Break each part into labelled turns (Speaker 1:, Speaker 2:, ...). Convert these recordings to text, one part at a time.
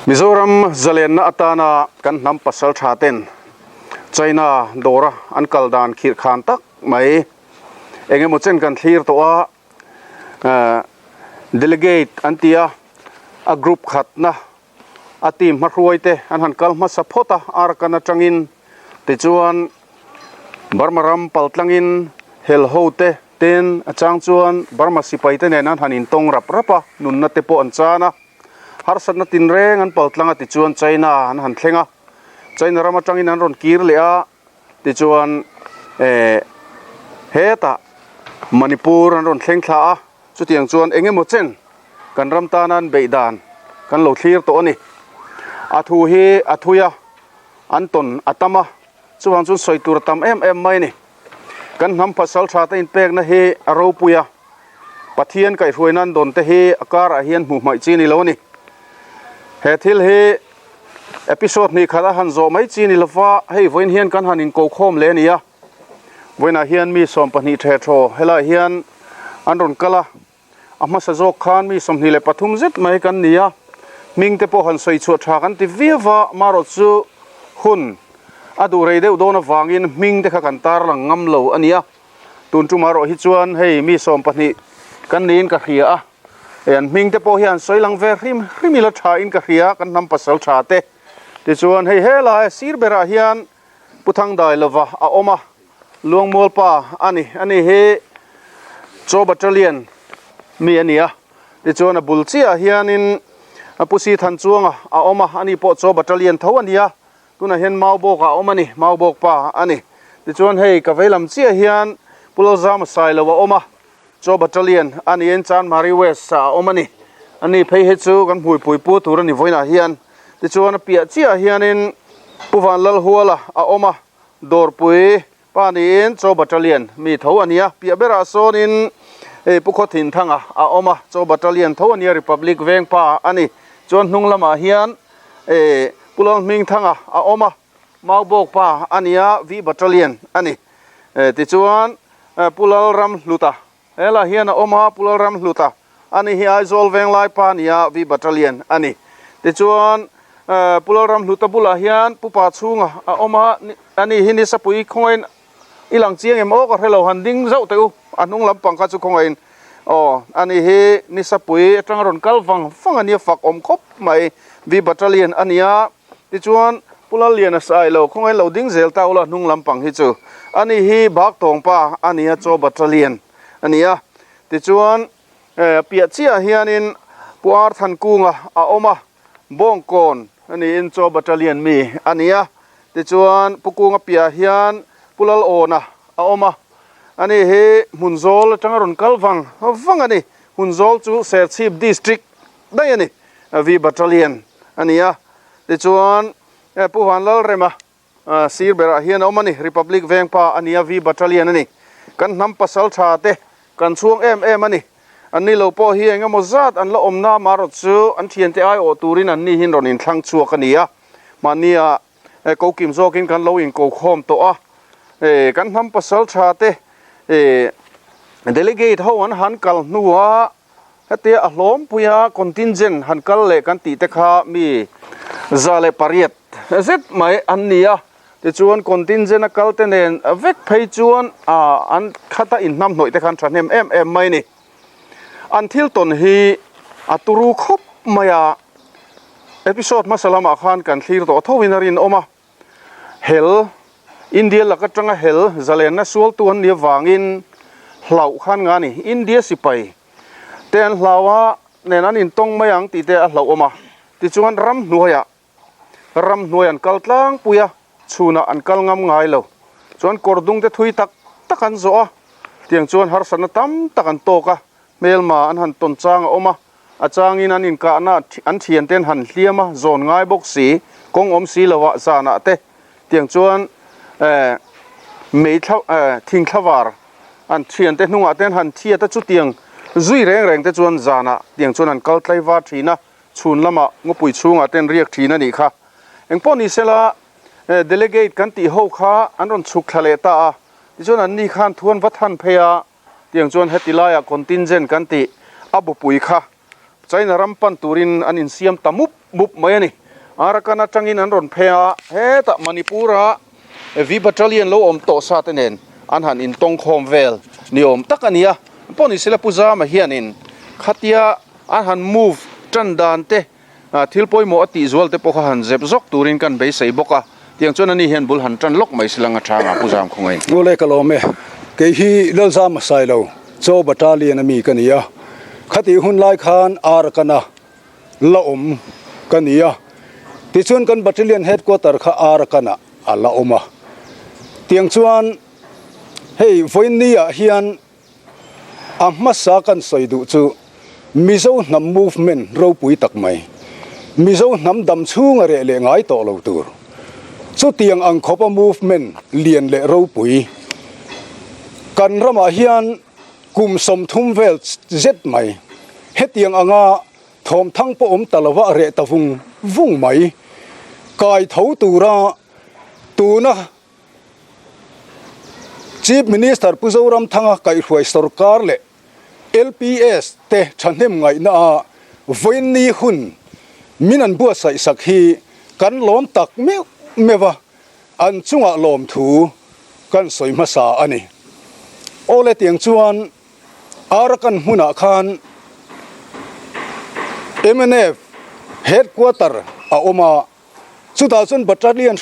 Speaker 1: Mizoram Zalena Atana kan nam pasal thaten China Dora an kaldan khir khan tak mai enge mochen kan thlir to a delegate antia a group khatna a team marhuaite an han kal ma sapota ar kana tangin te chuan barmaram paltlangin hel hote ten achang chuan barma sipaite ne nan hanin tong rap rapa nun na te po an chana har satna tin reng an paltlanga ti chuan China an han thlenga China rama tangin an ron kir le a ti chuan heta Manipur an ron thleng thla a chutiang chuan enge mo chen kan ram tanan beidan kan lo thlir to ani athu hi athuya anton atama chuang chu soitur tam em mai ni kan ham pasal thata in pek na he aro puya pathian kai hruainan don te he akar a hian hmu mai chi ni lo ni he thil he episode ni khada han zo mai chi ni lawa hei voin hian kan hanin ko khom le ni ya voina hian mi som pani the tho hela hian anron kala ama sa jok khan mi som ni le pathum zet mai kan nia ming te po han soi chu tha kan ti viwa maro chu hun adu rei deuh dona wangin ming te kha kan tar lang ngam lo ania tun chu maro hi chuan hei mi som pani kan nin ka khia a en ming te po hian soi lang ve rim la tha in ka khia kan nam pasal tha te ti chuan hei hela sir bera hian puthang dai lova a oma luang mol pa ani he cho battalion mi ania ti chuan a bulchia hianin a pusi than chuanga a oma ani po cho battalion tho ania tuna hian maubok a omani maubok pa ani ti chuan hei ka veilam chia hian pulozam sai lo wa oma cho battalion ani en chan mari west sa omani ani phei he chu kan hui pui pu tur ani voina hian ti chuan a pia chia hianin puwan lal huala a oma dor pui pani en cho battalion mi tho ania pia bera sonin pukhotin thanga a oma cho battalion tho ania republic veng pa ani chuan hnunglama hian pulon ming thanga a oma maubok pa ania v battalion ani ti chuan pulal ram luta ela hian a oma pulal ram luta ani hi aizol veng lai pa nia v battalion ani ti chuan pulal ram luta bula hian pupa chunga a oma ani hini sapui khoin ilang chiang emo ka helo handing zau teu anung lam pangka chu khongain ani he ni sapui atang ron kalwang ania fak om khop mai v battalion ania ti chuan pulal lian asai lo khongai lo ding zel ta ula nung lampang hi chu ani hi bak tong pa ania cho battalion ania ti chuan pia chia hianin puar than kunga a oma bongkon ani in cho battalion mi ania ti chuan pukunga pia hian pulal ona a oma ani he munzol tangaron kalwang ani munzol chu serchip district dai ani v battalion ania ti chuan puhan lal rema sir bera hian omani republic vengpa ania v battalion ani kan nam pasal tha te kan chuang em ani anni lo po hi engemaw zat an la omna maro chu an thian te ai o turin an ni hin ron in thlang chuak ania mania ko kim zokin kan lo in ko khom to a kan nam pasal tha te delegate ho an han kal nuwa hate a hlom puya contingent han kal le kan ti te kha mi zale pariat zet mai ania ti chuan contingent a kal te nen vek phei chuan an khata in nam noi te khan thanem em mai ni an thil ton hi aturu khop maya episode masalama khan kan thlir to thowinarin oma hel India laka tanga hel zalena sual tuan ni wangin hlau khan nga ni India sipai ten hlawa nenan in tong mayang ti te a hlau oma ti chuan ram nuayan kaltlang puya chuna an kal ngam ngai lo chuan kordung te thui tak takan zo a tiang chuan har sana tam takan toka melma an han ton chang oma achangin an in ka na an thian ten han hliama zon ngai bok si kong om si lawa zana te tiang chuan mei thing thlawar an thian te hnunga ten han thia ta chu tiang zui reng te chuan zana tiang chuan an kal tlaiwa thina chhun lama ngopui chunga ten riak thina ni kha engponi sela delegate kan ti ho kha an ron chuk thlale ta a ti chuan an ni khan thuan wathan pheya tiang chuan hetilaya contingent kan ti abu pui kha China rampan turin an in siam tamup mup mai ani arakana tangin an ron phea he ta Manipura vi battalion lo om to sa tenen an han in tong khom vel ni om takania poni sila puza ma hianin khatia an han move tandan te thilpoi mo ati zual te pokha han zep zok turin kan be sei boka tiang chon ani hian bul han tan lok mai silanga thanga puzam khongai
Speaker 2: ngole kalome ke hi lelzam sailo cho battalion ami kania khati hun lai khan ar kana la kania ti chun kan battalion headquarter kha ar kana ala oma tiang chuan hei voinia hian amma sa kan soidu chu mizo nam movement ro pui tak mai mizo nam dam chunga re le ngai to lo tur chu tiang ang khopa movement lian le ro pui kan rama hian kum som thum vel zet mai hetiang anga thom thang po talawa re tawung vung mai kai thau tura tuna chief minister puzoram thanga kai huai sarkar le LPS te thanem ngai na voini hun minan bua sai sakhi kan lom tak mewa an chunga lom thu kan soima sa ani ole tiang chuan arakan huna khan MNF headquarter a oma 2000 battalion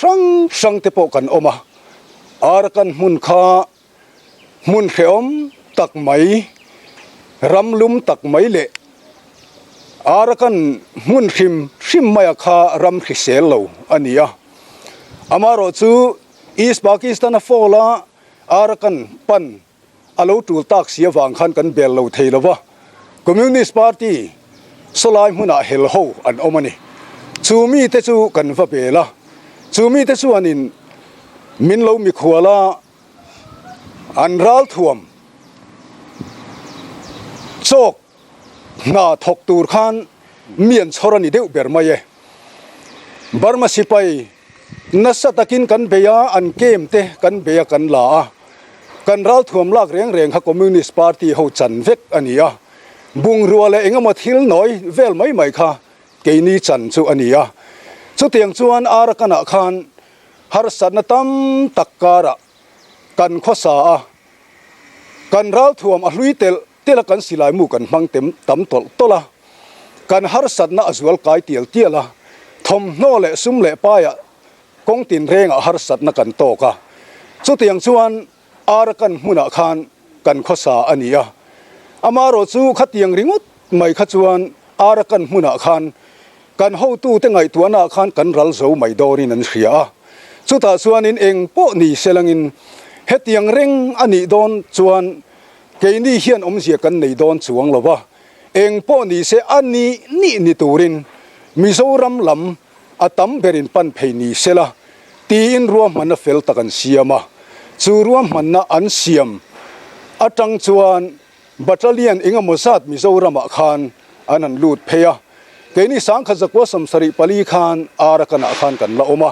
Speaker 2: sang te po kan oma arakan mun kha mun kheom tak mai ramlum tak mai le arakan mun hrim maya kha ram khisel lo ania amaro chu East Pakistan a fola arakan pan alo tul tak sia wang khan kan bel lo theilawa Communist Party solai huna hel ho an omani chumi te chu kan va bela chumi te chu anin min lo mi khuala an ral thuam chok na thok tur khan mian chorani deu ber mai Burma sipai nasatakin kan beya an kem te kan beya kan la kan ral thuam lak reng reng ha Communist Party ho chan vek ania bung ruale engama thil noi vel mai kha keini chan chu ania chu tiang chuan arakana khan har sanatam takkara kan khosa kan ral thuam a hluitel tela kan silai mu kan mangtem tam tol tola kan har satna azwal kai tiela thom no le sum le paya kong tin renga har satna kan to ka chu tiang chuan arakan huna khan kan khosa ania amaro chu khatiang ringut mai kha chuan arakan huna khan kan ho tu te ngai tuana khan kan ral zo mai dorin an hria chu ta chuan in eng po ni selangin hetiang reng ani don chuan keini hian omzia kan nei don chuang lowa eng po ni se ani ni turin mizoram lam atam berin pan pheini sela ti in ruam man fel takan siama chu ruam man na an siam atang chuan battalion inga mosat mizoram khan anan lut pheya keini sangkha zakwa samsari pali khan arakana khan kan la oma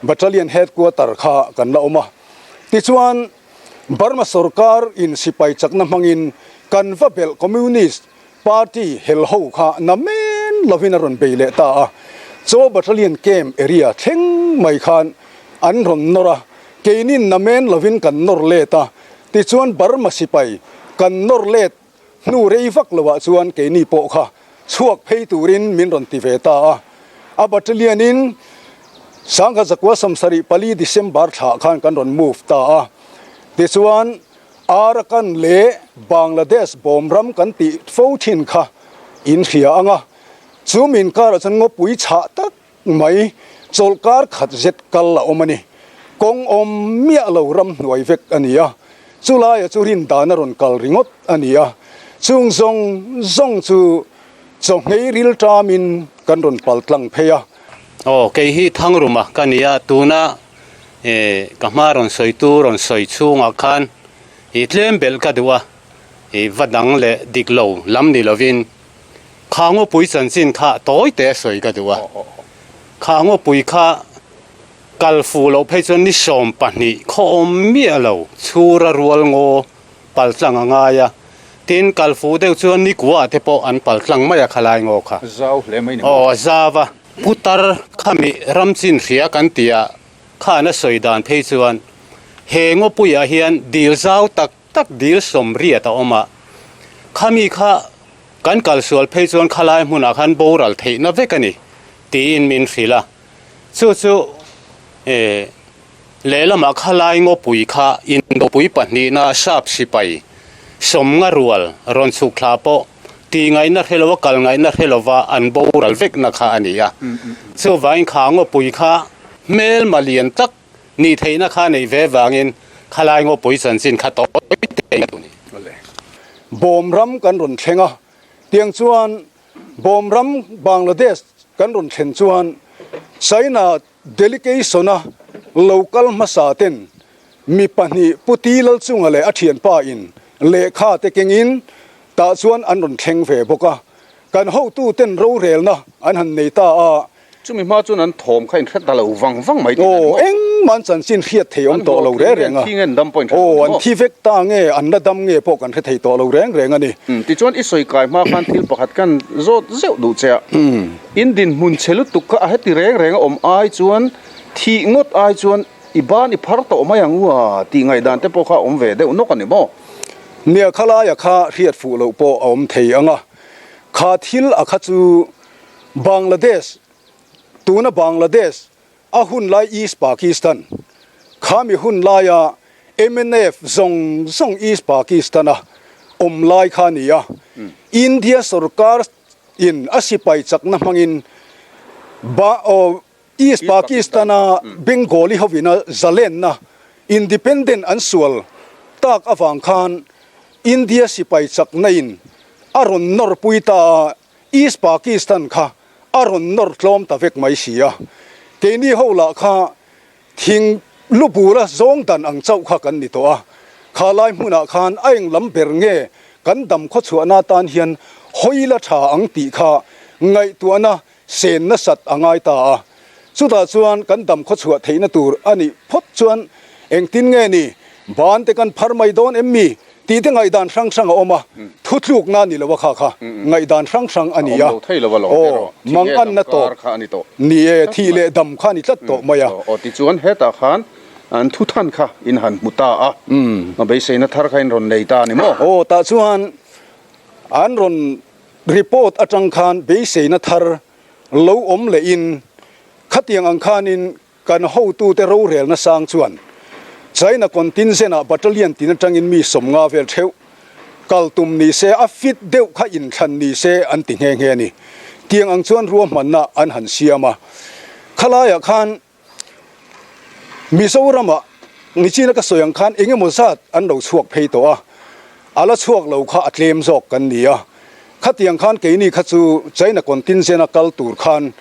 Speaker 2: battalion headquarter kha kan la oma ti chuan Burma Sarkar in sipai chakna mangin kan vabel Communist Party hel ho kha namen lovinaron beile ta cho battalion camp area theng mai khan an ron nora keinin namen lovin kan nor le ta ti chuan Burma sipai kan nor let nu reivak lawa chuan keini po kha chuak phei turin min ron ti ve ta a battalion in sangha zakwa samsari pali December tha khan kan ron move ta this one arakan le Bangladesh bomram kan ti 14 kha in khia anga chumin kar chan ngo pui cha tak mai cholkar khat zet kal la omani kong om mia lo ram noi vek ania chulai churin danaron kal ringot ania chung zong chu chong ngei ril tamin kan ron paltlang pheya
Speaker 3: ke hi thangruma kania tuna kamaron soituron soichunga khan hi tlem bel ka duwa hi vadang le diklo lamni lovin khango pui chansin kha toy te soi ka duwa khango pui kha kalfu lo phechon ni som pani khom mi alo chura rual ngo palchang anga ya tin kalfu deuh chuan ni kuwa te pawh an pal tlang mai a khalai ngo kha
Speaker 2: zau hle mai ni
Speaker 3: zawa putar khami ramchin ria kan tia khana soidan phei chuan hengo puya hian dil zau tak tak dil som ria ta oma khami kha kan kalsual phei chuan khalai hmuna khan boral theina vekani ti in min rila chu lelama khalai ngo pui kha in do pui pahni na sap sipai som nga rual ron chu khla po ti ngai na hrelowa kal ngai na hrelowa an boral vek na kha ania chu vain kha ngo pui kha mel malian tak ni theina kha nei ve wangin khalai ngo pui san sin kha to te ni
Speaker 2: bom ram kan ron thenga tiang chuan bom ram Bangladesh kan ron thlen chuan China delegation a local masaten mi pani putilal chunga le athian pa in lekha te kengin ta chuan an ron thleng ve boka kan ho tu ten ro rel na an han nei ta a
Speaker 1: chumi ma chuan an thom khain thret dalo wang mai
Speaker 2: o eng man chan sin khiat theom to lo re renga
Speaker 1: thingen dam point
Speaker 2: o an thi vek ta nge an na dam nge pok an the thei to lo reng ani
Speaker 1: ti chuan isoi kai ma khan thil pakhat kan zot zeu du che in din mun chelu tukka a heti reng om ai chuan thi ngot ai chuan iban i phar to ma yangwa ti ngai dan te pokha om ve de unok ani mo
Speaker 2: nia khala ya kha riat fu lo po om thei anga kha thil a kha chu Bangladesh tuna Bangladesh a hun lai East Pakistan khami hun la ya MNF zong East Pakistan a lai khania India sarkar in asipai chakna mangin ba o East Pakistan a Bengali hovina zalen na independent ansual tak awang khan India sipai chakna in aron nor puita East Pakistan kha aron nor tlom ta vek mai sia keini hola kha thing lupura zong dan ang chau kha kan ni to a khalai hmuna khan aeng lam ber nge kan dam kho chuana tan hian hoila tha ang ti kha ngai tuana sen na sat angai ta a chuta chuan kan dam kho chua theina tur ani phot chuan eng tin nge ni ban te kan pharmai don emmi ti te ngai dan sang oma thutluk na ni lawa kha ngai dan sang ani ya o mang an na to ni e thi le dam kha ni tlat to maya
Speaker 1: o ti chuan heta khan an thu than kha in han muta a ma be seina thar khain ron nei ta ni mo
Speaker 2: o ta chuan an ron report atang khan be seina thar lo om le in khatiang ang khanin kan ho tu te ro rel na sang chuan China contingent a battalion tin atangin mi somnga vel theu kaltum ni se a fit deuh kha in than ni se an ti nge ni tiang ang chuan ruam manna an han siama khalaya khan Mizorama ni china ka soyang khan enge mosat an lo chuak phei to a ala chuak lo kha atlem jok kan nia khatiang khan ke ni kha chu China contingent a kal tur khan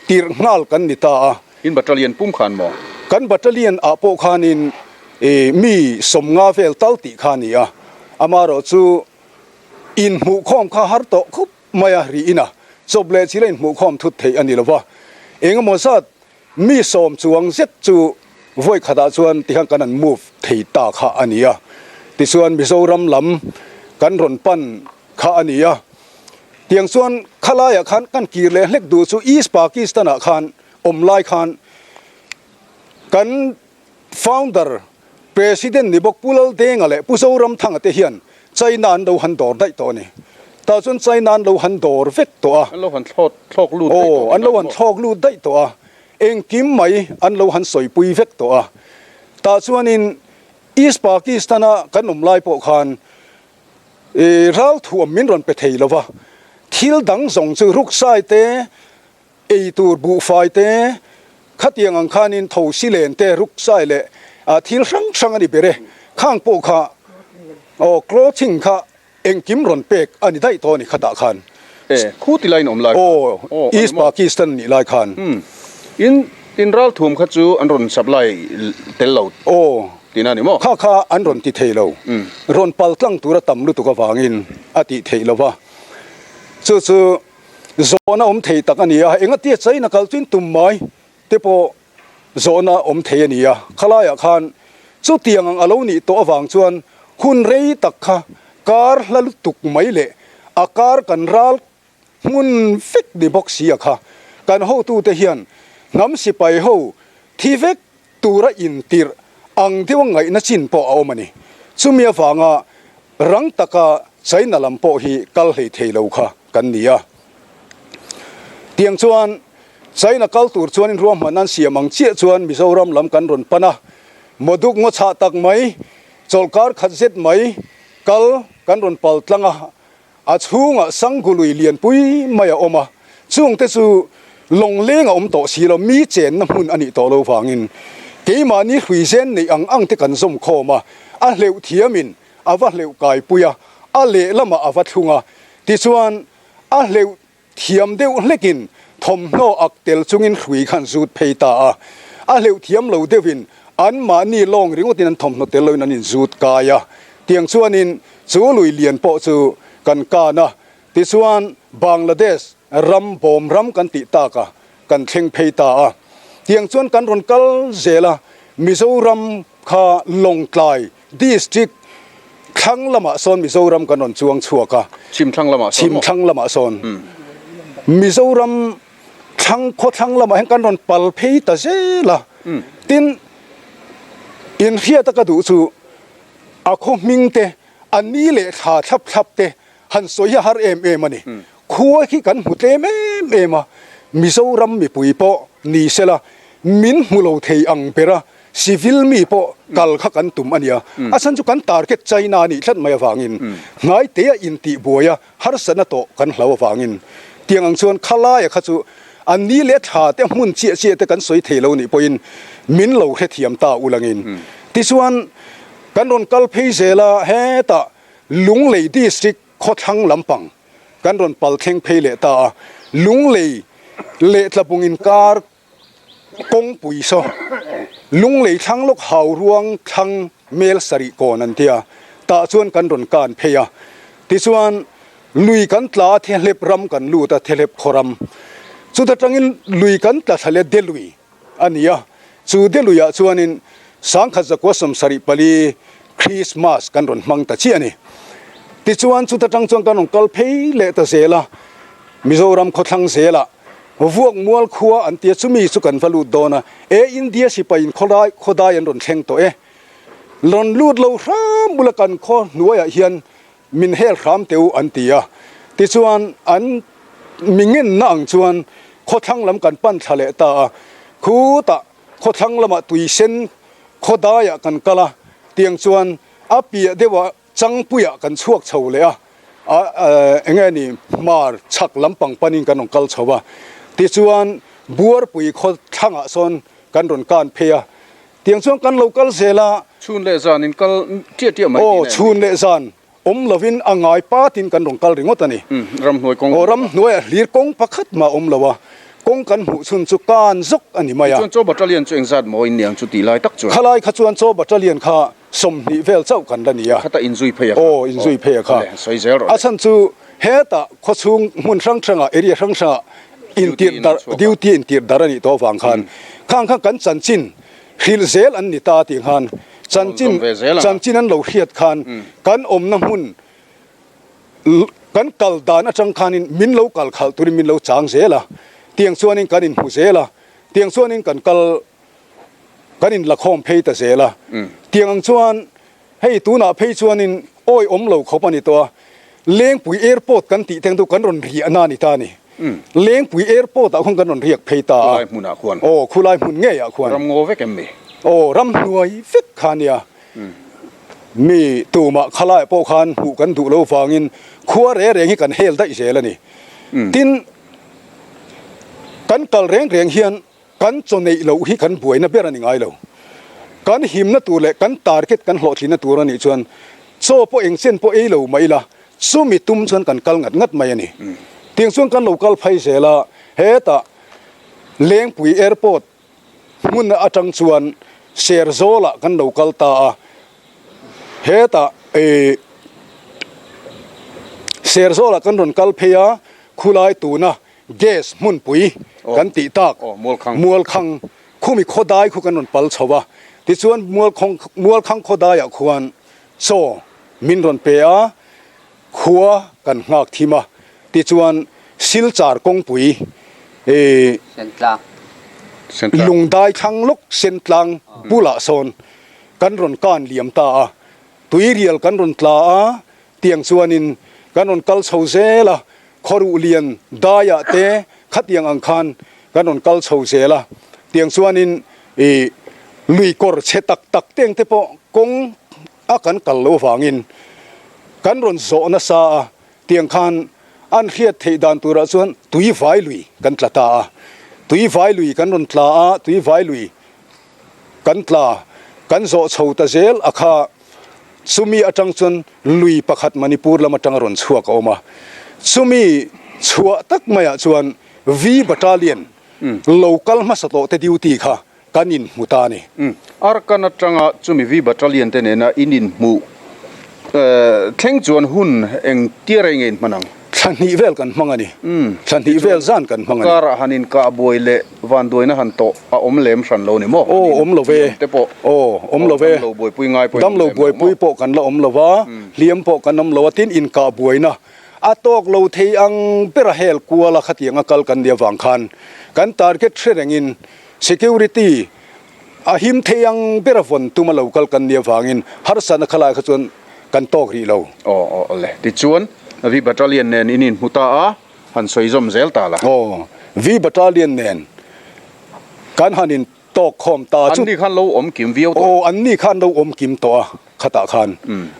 Speaker 2: tir ngal kan ni ta a
Speaker 1: in battalion pum khan mo
Speaker 2: kan battalion a po khanin mi somnga vel talti khania amaro chu in mu khom kha har to khup maya ri ina choble chilen mu khom thut thei ani lova engmo sat mi som chuang zet chu voi khada chuan ti hang kanan move thei ta kha ania ti chuan Mizoram lam kan ron pan kha ania tiang chuan khalaya khan kan kirle hlek du chu East Pakistan a khan omlai khan kan founder president ni bok pulal dengale Mizoram thang ate hian China an do han dor dai to ni ta chun China an lo han dor vek to a
Speaker 1: an lo han thlok lu
Speaker 2: an lo han thlok lu dai to a eng kim mai an lo han soi pui vek to a ta chuan in East Pakistan a kan lai po khan ral thuam min ron pe thei lova thil dang zong chu ruk sai te ei tur bu fai te khatiang ang khanin tho silen te ruk sai le a thil sang ani bere khang po kha o clothing kha eng kim ron pek ani dai to ni khata khan
Speaker 1: khu ti line om lai
Speaker 2: East Pakistan ni lai khan
Speaker 1: in ral thum kha chu an ron supply tel lo tina ni mo
Speaker 2: kha an ron ti theilo ron pal tlang tura tam lu tu ka wangin ati theilo wa chu zona thei tak ania enga ti China kal twin tum mai te po zona thei ania khalaya khan chu tiang ang alo ni to awang chuan hun rei tak kha kar lalu tuk mai le akar kan ral mun fik di box sia kha kan ho tu te hian ngam si pai ho thi vek tura in tir ang diwa ngai na chin po a omani chumia wanga rang taka chaina lampo hi kal hei theilo kha kan nia tiang chuan chaina kal tur chuan in ruam manan siamang che chuan Mizoram lam kan ron pana moduk ngo cha tak mai cholkar khatzet mai kal kan ron pal tlanga a chunga sanggului lian pui maya oma chung te chu longlenga to silo mi chen na hun ani to lo wangin keima ni huizen nei ang te kan som khoma a hleu thiamin awa hleu kai puya a le lama awa thunga ti chuan a hleu thiam deuh hlekin thom no aktel chungin hrui khan zut pheita a hleu thiam lo deuhin an ma ni long ringotin an thom no tel loin anin zut kaya tiang chuanin chu lui lian po chu kan kana ti chuan Bangladesh ram bom ram kan ti ta ka kan thleng pheita tiang chuan kan ron kal zela Mizoram kha longtlai district thang lama son Mizoram kan ron chuang chuaka
Speaker 1: chim thang lama son Mizoram thang kho thang lama
Speaker 2: hen kan ron pal pheita zela tin in hria ta ka du chu a kho mingte ani le tha thap te han soya har em ani khuwa khi kan hute me ma Mizoram mi pui po ni sela min mulo thei ang pera civil mi po kal kha kan tum ania asan chu kan target China ni thlat mai wangin ngai te in ti boya har sana to kan hlawa wangin tiang ang chuan khala ya kha chu ani le tha te mun che te kan soi thei lo ni poin min lo he thiam ta ulangin ti chuan kan ron kal phei zela he ta lunglei district khothang lampang kan ron pal theng phei le ta lunglei le tlapungin kar kong pui so lunglei thang lok hau ruang thang mel sari kon an tia ta chuan kan ron kan pheya ti chuan lui kan tla the lep ram kan lu ta thelep khoram chu ta tangin lui kan ta thale delui ania chu deluya chuanin sangkha zakwa som sari pali Christmas kan ron mang ta chi ani ti chuan chu ta tang chuan kan ron kal phei le ta zela Mizoram khothang zela vuak mual khuwa an tia chumi chu kan valu dona e India sipain khodai an ron thleng to lon lut lo ram bulakan kho nuaya hian min hel ram teu an tia ti chuan an mingin na ang chuan khothang lam kan pan thale ta khu ta khothang lama tuisen khodaya kan kala tiang chuan apia dewa changpuya kan chuak chho le engani mar chak lampang panin kan ongkal chowa ti chuan buar pui kho thanga son kan ron kan pheya tiang chuan kan local zela
Speaker 1: chun le zan in kal tia mai
Speaker 2: chun le zan lovin angai patin kan ron kal ringot ani
Speaker 1: ram noi kong
Speaker 2: ram noi lir kong pakhat ma lawa kong kan hu chun chu kan zok ani maya
Speaker 1: chuan cho battalion chu engzat mo in niang chu ti lai tak chu
Speaker 2: khalai kha chuan cho battalion kha som ni vel chau kan dania
Speaker 1: khata inzui pheya
Speaker 2: inzui pheya kha
Speaker 1: soi zero
Speaker 2: achan chu heta khochung mun rang area rang in tir dar duty in tir darani to wang khan khang kan chanchin hil zel an ni ta ti khan chanchin an lo hiat khan kan om na mun kan kal dan atang khanin min lo kal khal turi min lo chang zela tiang chuanin kan in hu zela tiang chuanin kan kal kan in lakhom phei ta zela tiang ang chuan hei tuna phei chuanin oi om lo khopani to lengpui airport kan ti teng tu kan ron ri ana ni ta ni lengpui airport a khong kan ron riak phei ta
Speaker 1: khulai mun a khwan
Speaker 2: khulai mun nge ya khwan
Speaker 1: ram ngo ve kem me
Speaker 2: ram nuai vek khania mi tuma khalai po khan hu kan du lo wangin khuwa re hi kan hel da isela ni tin kan kal reng hian kan chonei lo hi kan buaina berani ngai lo kan himna tu le kan target kan hlothina turani chuan so po engsen po e lo mai la sumi tum chuan kan kal ngat mai ani tiang chuan kan local phai zela heta lengpui airport mun atang chuan serzola kan local ta heta serzola kan ron kal pheya khulai tuna gas mun pui kan ti tak mual khang khumi khodai khu kan ron pal chowa ti chuan mual khang khodai a khuan so min ron pe ขัวกันงากทีมาติจวนสิลจาร์กงปุย
Speaker 4: เส้นกลาง
Speaker 1: เส้นทาง
Speaker 2: ลุงได้ทั้งลุกเส้นตลังบุละโซนกันรอนการเหลี่ยมตาตุยเรียลกันรอนตลาเตียงส่วนนินกันรอนกัลโซเซละขอรุเลียนได้ยะเตขัดยังอังคารกันรอนกัลโซเซละเตียงส่วนนินลุยกอร์เชตักตักเตียงเตปกงอากันกัลโลฟางินกันรอนโซนัสซาเตียงคานอันเฮียดเทดานตุระส่วนตุยไฟลุยกันตลาตาตุยไฟลุยกันรอนตลาตุยไฟลุยกันตลากันโซโชตะเซลอาคาสุมีอาจังส่วนลุยประคัดมณีปูร์ละมาจังรอนชัวกออกมาสุมีชัวตักมาส่วนวีบัตตาเลียนโลกัลมาสโตเตดิวตีค่ะกันินมุตานี
Speaker 1: อาร์กันจังจุมีวิบัตรเลียนเตเนนะอินินมูเท่งจวนหุ่นเองเตียรงเงินมันัง
Speaker 2: ฉันนี่เวลกันมังอันนี้ฉันนี่เวลซานกันมังอันนี้
Speaker 1: การหันินกาบวยเลวันด้วยนะฮันโตอมเลมสันโลนี่โม
Speaker 2: โอ้อมโลเว
Speaker 1: เตโป
Speaker 2: โอ้อมโลเว
Speaker 1: ดำโลบวยปุยง่ายปุย
Speaker 2: ดำโลบวยปุยโปกันละอมโลวะเลี้ยมโปกันน้ำโลวตินอินกาบวยนะอาตอกโลเทียงเปรเฮลกัวละขัดยังกัลกันเดียวังคันกันตาร์เก็ตเทรดงิน security อาหิมเทียงเปรฟอนตุมาโลกัลกันเดียวังอินฮาร์สันขลายขจวนกันตอกรีโล
Speaker 1: อ๋อเลยติจวนวิบัตรเลียนเนนอินินมุตาหันสวยจอมเซลตาละ
Speaker 2: โอ้วิบัตรเลียนเนนกันหันินตอกคอมตา
Speaker 1: อันนี้ขันโลอมกิมวิว
Speaker 2: โอ้อันนี้ขันโลอมกิมตัวขตาคัน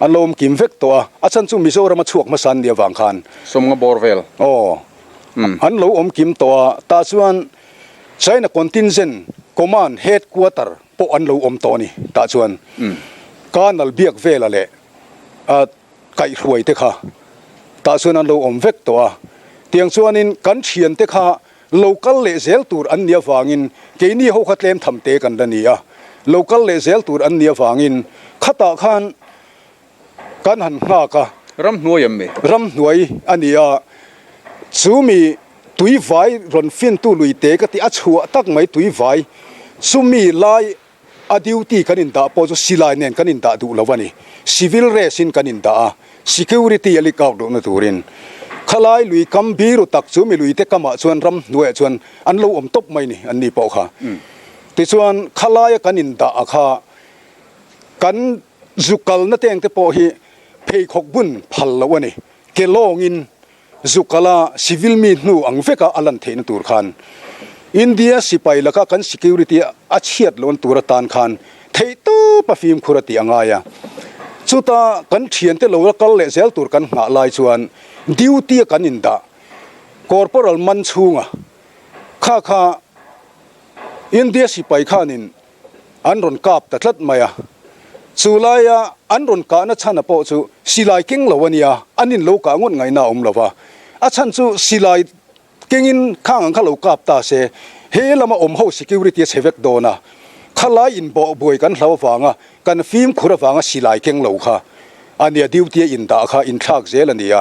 Speaker 2: อันโลอมกิมเวกตัวอาจารย์จุมิโซรามาชวกมาสันเดียวังคัน
Speaker 1: สมงบอร์เวล
Speaker 2: โอ้อันโลอมกิมตัวตาส่วนใช้นักคอนตินเซนคอมมานด์เฮดควอเตอร์ปอันโลอมตัวนี่ตาส่วนการนัลเบียกเวลเล่ไก่รวยเตค่ะตาส่วนอันโลอมเวกตัวเตียงส่วนนินกันเชียนเตค่ะโลกัลเลเซลตูร์อันเดียฟังอินเกนี่เขาขัดเล่มทำเตกันดันนี่อะโลกัลเลเซลตูร์อันเดียฟังอินขัดตาขันกันหันหากะ
Speaker 1: รำหน่วยยังไง
Speaker 2: รำหน่วยอันนี้อะซูมีตุยไฟรอนฟินตูลุยเตกติอัชัวตักไม่ตุยไฟซูมีไลอดิวตีกันอินดาพอจะสิไลเนนกันอินดาดูแล้ววันนี้ซิวิลเรสินกันอินดา security อลิกาวดูนตูรินขลายลุยคัมบีรุตักซูมีลุยเตกมาชวนรำหน่วยชวนอันโลอมตบไม่นี่อันนี้ปอค่ะติชวนขลายกันอินดาอาคากันจุกัลนั่นเองแต่พอฮีเพย์ขกบุญพัลละวันนี้เกลองอินจุกัลาซิวิลมีนูอังเฟกาอัลันเทนตูร์ขันอินเดียสิไปแล้วก็กัน security อาเชียดลวนตูร์ตานขันเทตูปะฟิล์มคุรติอังไงอะสุดท้ายกันเชียนเตลวกัลเลเซลตูร์กันหาลายชวนดิวตี้กันอินดาคอร์ปอรัลมันชูงะข้าอินเดียสิไปข้านินอันรอนกาบแต่ทัดมาอะสุไลยาอันรอนกาณชันอปอสุสิไลเก่งละวันยาอันนินโลกางดไงน่าอมละวะอาชันสุสิไลเก่งินข้างอังข้าโลกาบตาเสเฮละมาอมเฮา security เสเวกโดนะข้าไลอินบ่บวยกันเราฟังอ่ะกันฟิล์มคุระฟังอ่ะสิไลเก่งโลค่ะอันเนี้ยดิวตี้อินดาค่ะอินทักเซลันเดีย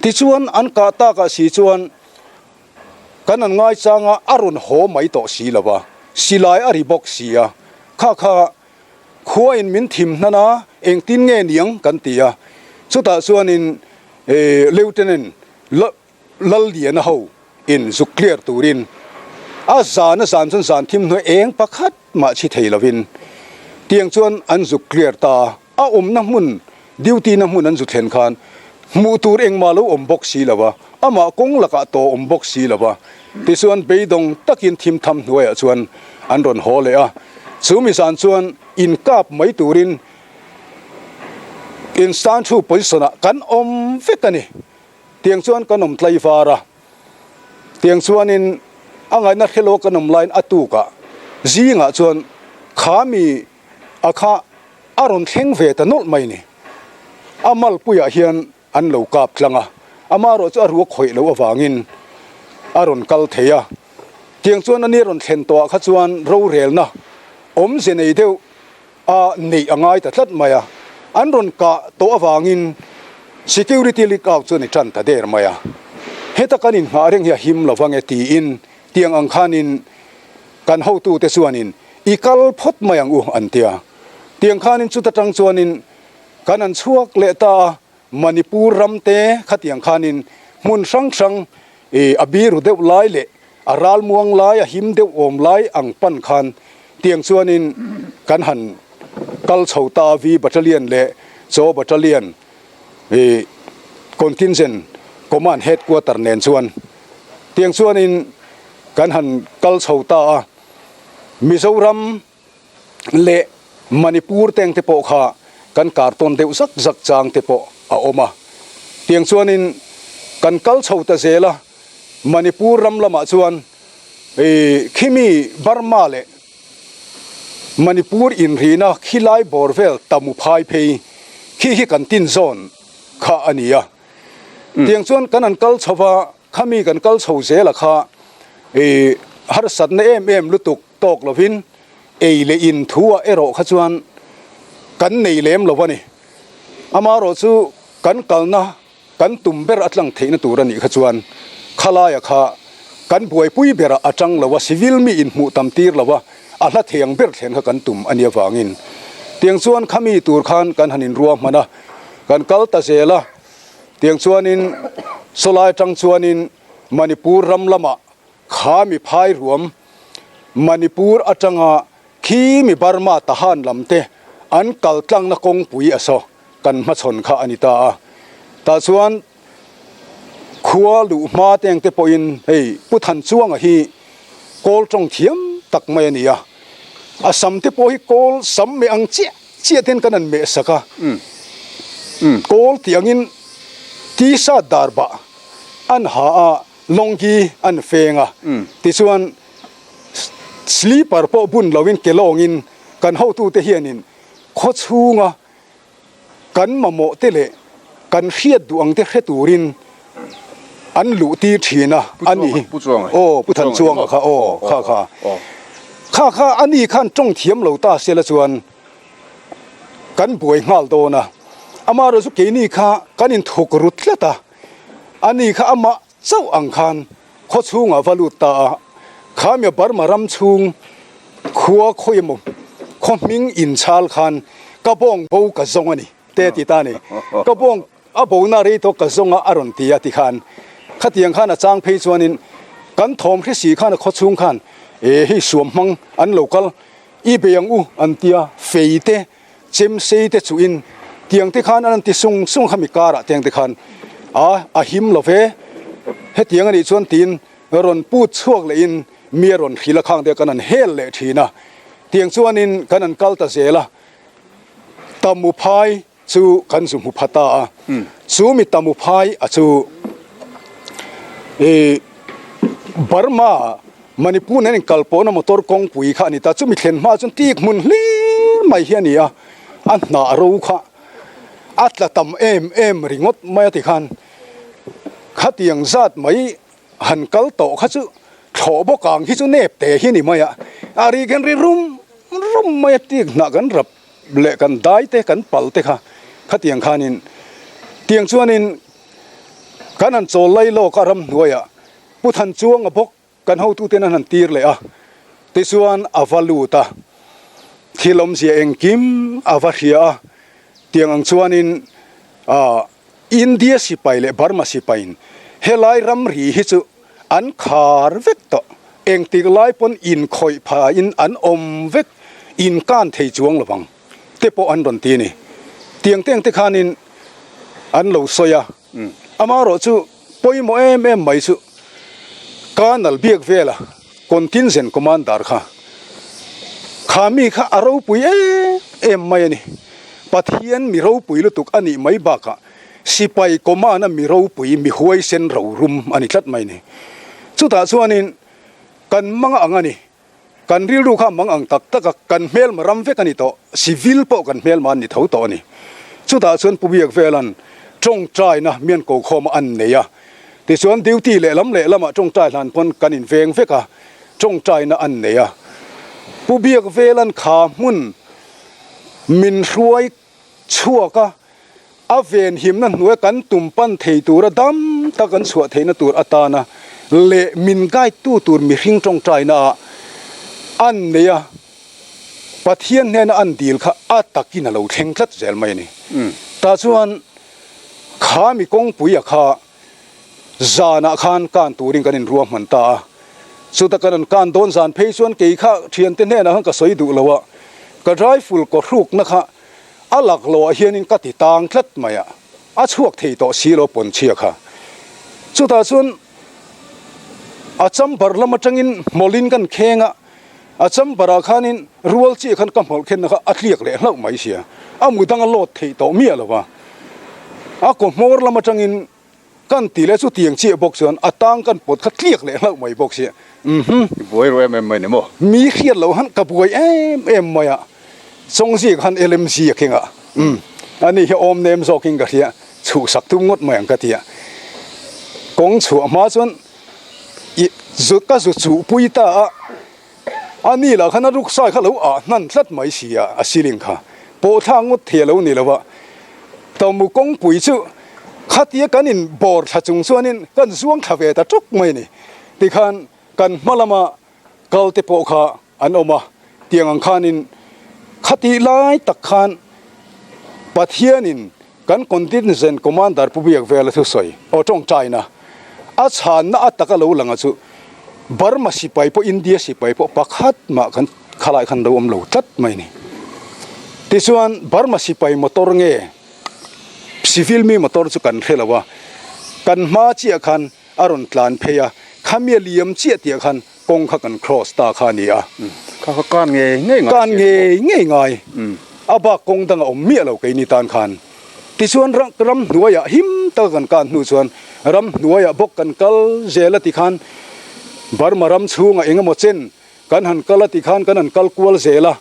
Speaker 2: ที่ชวนอันกาตากะสีชวนกันอันง่ายจังอ่ะอรุณโหไม่ต่อสีละวะสิไลอาริบอกสีอ่ะข้าขัวอินมินทิมนั่นนะเองตินเงี้ยเนียงกันตีอ่ะสุดท้ายส่วนอินเลวเทนลัลเดียนเฮาอินสุเคลียร์ตูรินอาซานะสานสานทิมหน่วยเองประคัดมาชิเทลวินเตียงส่วนอันสุเคลียร์ตาอาอมน้ำมุนดิวตีน้ำมุนอันสุดเห็นคานมูตูรเองมาแล้วอมบกสีละวะอามากงละกะโตอมบกสีละวะที่ส่วนไปดงตักินทิมทำหน่วยส่วนอันรอนโฮเลยอ่ะสูมิสานส่วนอินกาบไม่ตูรินอินสตานชูปุยสนะกันอมเฟกันนี่เตียงส่วนกันอมไทฟาระเตียงส่วนอินอ่างไงนักเฮโลกันอมไลน์อตุกะจีงะส่วนขามีอาคาอารอนเข่งเวตนอลไม่นี่อามัลปุยเฮียนอันโลกาบลังอ่ะอามารอจะรัวข่อยโลวางินอารอนกัลเทียเตียงส่วนอันนี้รอนเข็นตัวขัดส่วนเราเรลนะอมเสนอเดียวนี่อ่างไงแต่ทัดมาอ่ะอันรอนกะตัววางิน security ลิกเอาส่วนในจันทเดร์มาอ่ะเฮตกันินหาเรื่องเฮียหิมละฟังตีอินเตียงอังคานินกันเฮาตูเตส่วนนินอีกัลพดมาอย่างอันเตียเตียงคานินสุดตังส่วนนินกันอันชวกเลตา มณิปูรำเตขัดอย่างขานินมุนสังสังอบีรุเดวไลเละอาราลมวงไลหิมเดวโอมไลอังปันคันเตียงส่วนนินกันหันกัลเฉาตาวีบัตเลียนเละโซบัตเลียนคอนตินเซนคอมมานด์เฮดกัวตาร์เนนส่วนเตียงส่วนนินกันหันกัลเฉาตามิโซรัมเละมณิปูรเตงเตโปขากันการตนเดวสักจักจางเตโปอาอมาเตียงส่วนนินกันกัลเฉาตาเซละมณิปูรรำละมาส่วนขิมีบาร์มาเลมณิปูรอินรีนะขิไลบอร์เวลตามุพายเพย์ขิกันตินโซนข้าอันนี้อ่ะเตียงส่วนกันอันกัลเฉาขมีกันกัลเฉาเซละข้าฮาร์สัตเนเอ็มลุตุกตอกลวินเลอินทัวเอโรขจวนกันในเลมลวนี่อามาโรซูกันกัลนะกันตุ่มเบรอัตลังเทนตูรันิขจวนขลายข้ากันบวยปุยเบรอัจังลวะซิวิลมีอินมุตัมตีร์ลวะอัลละเทียงเบรเทนขกันตุ่มอันยาวางินเตียงส่วนขมีตูร์ขานกันหันินรัวมานะกันกัลตาเซละเตียงส่วนินสลายจังส่วนินมณิปูรรำละมะขามีพายรวมมณิปูรอัจังอาขีมีบาร์มาทหารลำเตอันกัลตังนักงปุยอโซกันมาชนข้าอนิตาตาส่วนขัวลุมาเตียงเตปอินผู้ทันช่วงฮีโกลจงเทียมตักไม่เนี่ยอาสัมเตปฮีโกลสัมเมอังเจียเทนกันนันเมสกะโกลเตียงอินที่ซาดาร์บะอันหาลงกีอันเฟงอ่ะที่ส่วนสลีปาร์ปอบุญเราวินเกลองอินกันเฮาตูเตเฮียนินโคชูงอ่ะกันมาโมเตเลกันเฮียดดวงเตเฮตูรินอันหลุตีทีนะอันนี้โอ้ผู้ทันช่วงอ่ะค่ะโอ้ข้าอันนี้ขั้นจงเทียมเหล่าตาเสละส่วนกันป่วยงาลโตนะอามาเราสุเกนี่ข้ากันอินถูกรุดละตาอันนี้ข้าอามาเจ้าอังคารโคชูงอ่ะวาลุตาข้ามีบาร์มารำชุงขัวคอยมุคอมิงอินชาลคันกระบองบูกระซงอันนี้เตติตานี่กระบองอาบูนารีโตกระซงอารอนตียติคันขัดยังขันจางเพย์ชวนินกันทอมที่สีขันโคชุงขันให้สวมมังอันโลกัลอีเบียงอูอันเตียเฟยเตเจมเซเตจุอินเตียงที่ขันอันที่ซุงขมิการะเตียงที่ขันอาหิมโลเฟเฮเตียงอันนี้ชวนตีนรอนพูดช่วงเลยอินเมียรอนขีละข้างเดียวกันนั่นเฮลเลยทีนะเตียงชวนินกันนั่นกัลตาเซละตามุพายจูกันสุมุพัตตาจูมิตามุพายจูบาร์มามณิปูรนั่นกัลปอนมอตอร์กงปุยข้านี่ตาจูมิเข็นมาจนตีกมุนลีไม่เฮียนี่อ่ะอันน่ารู้ข้าอัตละตำเอ็มริงดไม่ติขันขัดยังจัดไม่หันกัลโตข้าจูโฉบกางที่จูเนบเตะเฮียนี่ไม่อ่ะอารีกันริรุมไม่ตีกหนักกันรับเละกันได้เตะกันปัลเตะค่ะขัดยังขานินเตียงชวนินกันนั่นโจไลโลการำหน่วยอ่ะผู้ทันช่วงพกกันเฮาตู้เตนันตีร์เลยอ่ะติส่วนอาวาลูตาที่ลมเสียเองกิมอาวาเฮียเตียงอังชวนินอินเดียสิไปเลยบาร์มาสิไปเฮลัยรัมรีฮิจุอันคาร์เวกโตเองติกไลปนอินคอยพาอินอันอมเวกอินการเทจวงระวังเตปอันดนตีนี่เตียงเตียงที่ขานินอันเหลาโซยอามาโรจูปอยโมเอมไม่จูการนัลเบียกเวล่ะคอนตินเซนคอมมานดาร์ค่ะขามีข้าอารูปุยไม่นี่ปัทเฮียนมีรูปุยลุตุกอันนี้ไม่บักสิไปคอมมานะมีรูปุยมีหวยเซนรูรุมอันนี้ชัดไหมนี่สุดท้ายส่วนนี้กันมังอังอันนี้กันริลูข้ามังอังตักกันเมลมารำเวกันนี่โตซิวิลโปกันเมลมันนี่เท่าโตนี่สุดท้ายส่วนปุยกเวลันจงใจนะเมียนโกคอมอันเนี่ยที่ส่วนดิวตี้เละล้ำเละล้ำจงใจหลานพนกันอินเวงเฟกะจงใจนะอันเนี่ยผู้เบียกเวลันขามุนมินรวยชั่วกะอาเวนหิมนั่นหน่วยกันตุ่มปั้นเทตูระดำตะกันสวดเทนตูรอัตานะเละมินไกตู้ตูรมีหิงจงใจนะอันเนี่ยปะเทียนเนี่ยนะอันดีลค่ะอาตักกินเราเข่งทัดเจลไม่นี่ตาส่วน ขามีกงปุยขาจานาคานการตูริงกันอินรวมมันตาสุดกันการโดนจานเพย์ส่วนเกี่ยข้าเทียนเต้นเนี่ยนะฮันก็สวยดูแล้ววะก็ไรฟุลก็รุกนะคะอัลลักโลเฮียนินกัติตางคลัดมาอะอาชวกที่ต่อสีโลปนเชียค่ะสุดท้ายส่วนอาจำบาร์ละมาจังอินมอลินกันเข่งอะอาจำบาราขานินรัวจีขันกำหอลเข่งนะคะอัดเลียกเลยเล่าไม่เสียอามุดังโลดที่ต่อเมียแล้ววะอากมอร์ละมาจังอินกันตีเลสุเตียงเชียบอกส่วนอัตางกันปวดขัดเลียกเลยเล่าไม่บอกเสีย
Speaker 1: บวยรวยไม่เนี่ยมั้ง
Speaker 2: มีเขียนเราหันกับวยเอ็มมาอะทรงสีขันเอลมซีเข่งอะอันนี้อมเนมโซกิงกะเทียชูสักทุ่งงดเหมือนกะเทียกงชัวมาส่วนจุดก็จุดจูปุยตาอันนี้แหละขณะลูกชายเขาเรานั่นสัดไม่เสียสิลิงค่ะโปทางงดเทียเรานี่แหละว่าตอมุกงปุยจูขัดเยกันอินบอร์ชัดจงส่วนนินกันช่วงคาเฟ่ตะจุกไม่นี่ที่ขันกันมาละมาเกาเตโปขาอันออกมาเตียงอังคานินขัดไล่ตักขันปัทเฮียนินกันคอนตินเซนคอมมานดาร์ผู้เบียกเวลทุสอยโอจงใจนะอาชานะอัตตะกะโลหลังอ่ะจูบาร์มาสิไปพออินเดียสิไปพอปักฮัดมากันขลายขันดาวอมโลตัดไม่นี่ที่ส่วนบาร์มาสิไปมอเตอร์เงี้ยสิฟิลมีมอเตอร์จูกันเทลว่ากันมาเจียขันอารอนตลานเพยาขมีเลียมเจียเตียขันกงขักันครอสตาขานีอ่ะ
Speaker 1: เขาการเงยง่าย
Speaker 2: การเงยง่ายอาบากกงตั้งอมเมียเราไกนิตานขันที่ส่วนรำหน่วยหิมตะกันการหนูส่วนรำหน่วยบกกันกัลเจลติขันบาร์มารำชูงเองหมดเส้นกันหันกัลติขันกันหันกัลกวลเจละ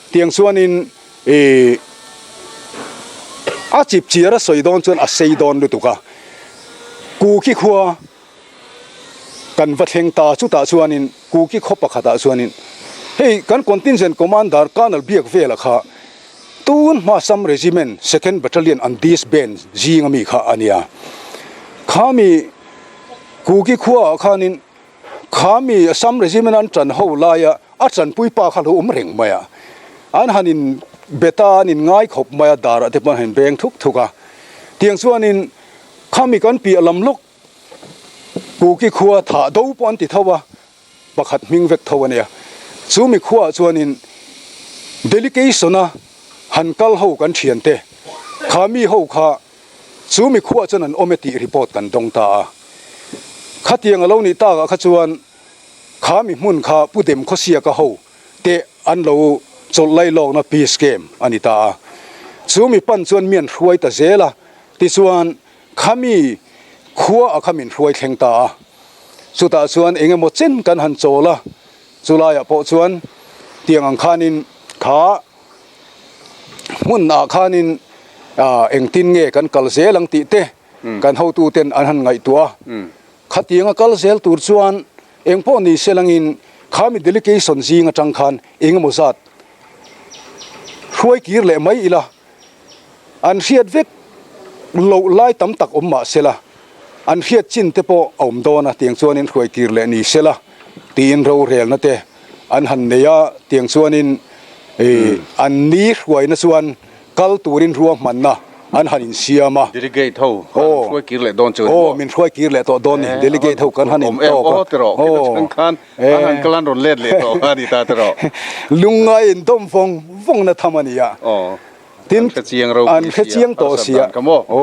Speaker 2: เตียงส่วนนินอาจิบเชียร์สอยดอนส่วนอาเซยดอนดูตุกะกูขี้ขัวกันวัดเฮงตาสุตาส่วนนินกูขี้ขบปะขตาส่วนนินเฮ้ยกันคอนตินเซนคอมมานดาร์การนัลเบียกเวลค่ะตูนมาซัมเรจิเมนต์ second battalion อันดิสเบนจีงมีข้าอันเนี้ยข้ามีกูกี่ขัวข้านินข้ามีซัมเรจิเมนต์อันจันหูลายอันจันปุยปาข้าลูมเร่งมาอันฮันินเบตานินง่ายขบมาดาระเทปมันเห็นเบงทุกเตียงส่วนนินข้ามีกันปีอลำลุกกูกี่ขัวถ่าดูปอนติเทวะบักขัดมิงเวกเทวะเนี่ยซูมีขัวส่วนนินเดลิเกชันนะหันกัลหูกันเฉียนเตขามีหูขาซูมีขั้วจนันโอเมติรีพอร์ตกันตรงตาขัดยังเรานี่ตากขัดชวนขามีมุนขาผู้เต็มข้อเสียก็หูเตอันเราจดไล่ลองนะพีสเกมอันนี้ตาซูมีปั้นชวนเมียนรวยแต่เจละที่ชวนขามีขั้วขามีรวยแข่งตาสุดท้ายชวนเองหมดเส้นกันหันโจละสุลายพอชวนเตียงอังคานินขามุนอาคานินเอ็งตินเงกันกัลเซลังติเตกันเฮาตูเต็นอันหันไงตัวขัดยังกัลเซลตูส่วนเอ็งพ่อนี่เซลังอินข้ามีเดลิเกชันซีงจังคันเอ็งมุสัดช่วยกีร์เล่ไม่อีละอันเสียดเวกโลไล่ตั้มตักอมมาเสละอันเสียดจินเตปออมโดนะเตียงส่วนนินช่วยกีร์เล่นี่เสละตีนเราเรียลนะเตอันหันเนียเตียงส่วนนินอันนี้รวยนะส่วนกัลตูรินรวมมันนะอันหันินเสียมา
Speaker 1: เดลิเกตเท่าช่วยกินเลยโดนเจอ
Speaker 2: มินช่วยกินเลยต่อโดนนี่เดลิเกตเท่ากันหันิน
Speaker 1: โอ้ตรอกจังคันอันหันกลันรอนเล็ดเลยต่ออันนี้ตาตรอก
Speaker 2: ลุงไงต้มฟงนะทำมันนี่อ่ะ
Speaker 1: ทินเขจียงเรา
Speaker 2: อันเขจียงต่อเสียโอ้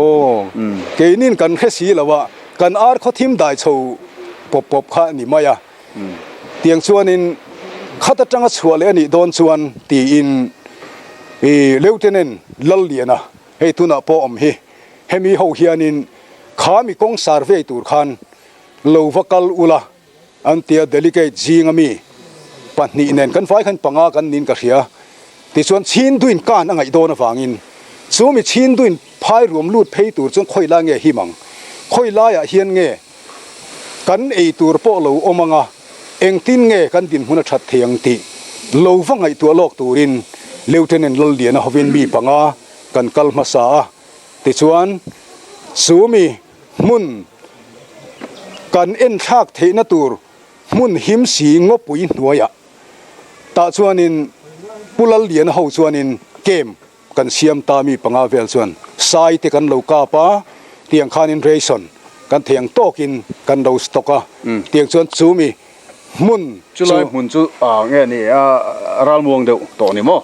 Speaker 2: เกนินกันเขสีแล้วว่ากันอาร์เขาทิมได้โชว์ปบข้านี่มาอ่ะเตียงส่วนนินข้าตจังชัวเลยนี่โดนส่วนตีอินเลวเทนลัลเลียนะเฮตุนาปอมเฮมีหูเฮียนินข้ามีกงซาร์เวตูร์ขันโลวกัลอุลาอันเตียเดลิเกตจีงมีปันนี่เน้นกันไฟขันปังอากันนินกระเสียที่ส่วนชินดุนการอังไงโดนฟังอินซูมีชินดุนพายรวมลูดเพยตูร์จงค่อยล่าเงหิมังค่อยล่าเฮียนเงกันตูร์ปอโลอมังอาเองตินเงกันดินหุนชัดเทียงติโลฟังไงตัวโลกตูรินเลวเทนลเลียนฮวินมีปังอากันกัลมาสาติชวนสูมีมุนกันเอ็นทักเทนตูร์มุนหิมสีงบปุยหน่วยตาชวนินปุลเลียนเฮาชวนินเกมกันเสียมตามีปังอาเวลชวนสายเตกันโลกาปา ตียงคานินเรซันกันเถียงโตกินกันเราสต็อกเตียงชวนซูมีมุน
Speaker 1: จุลอยมุนจุเงี้ยนี่รัลมวงเดียวตัวนี้มั้ง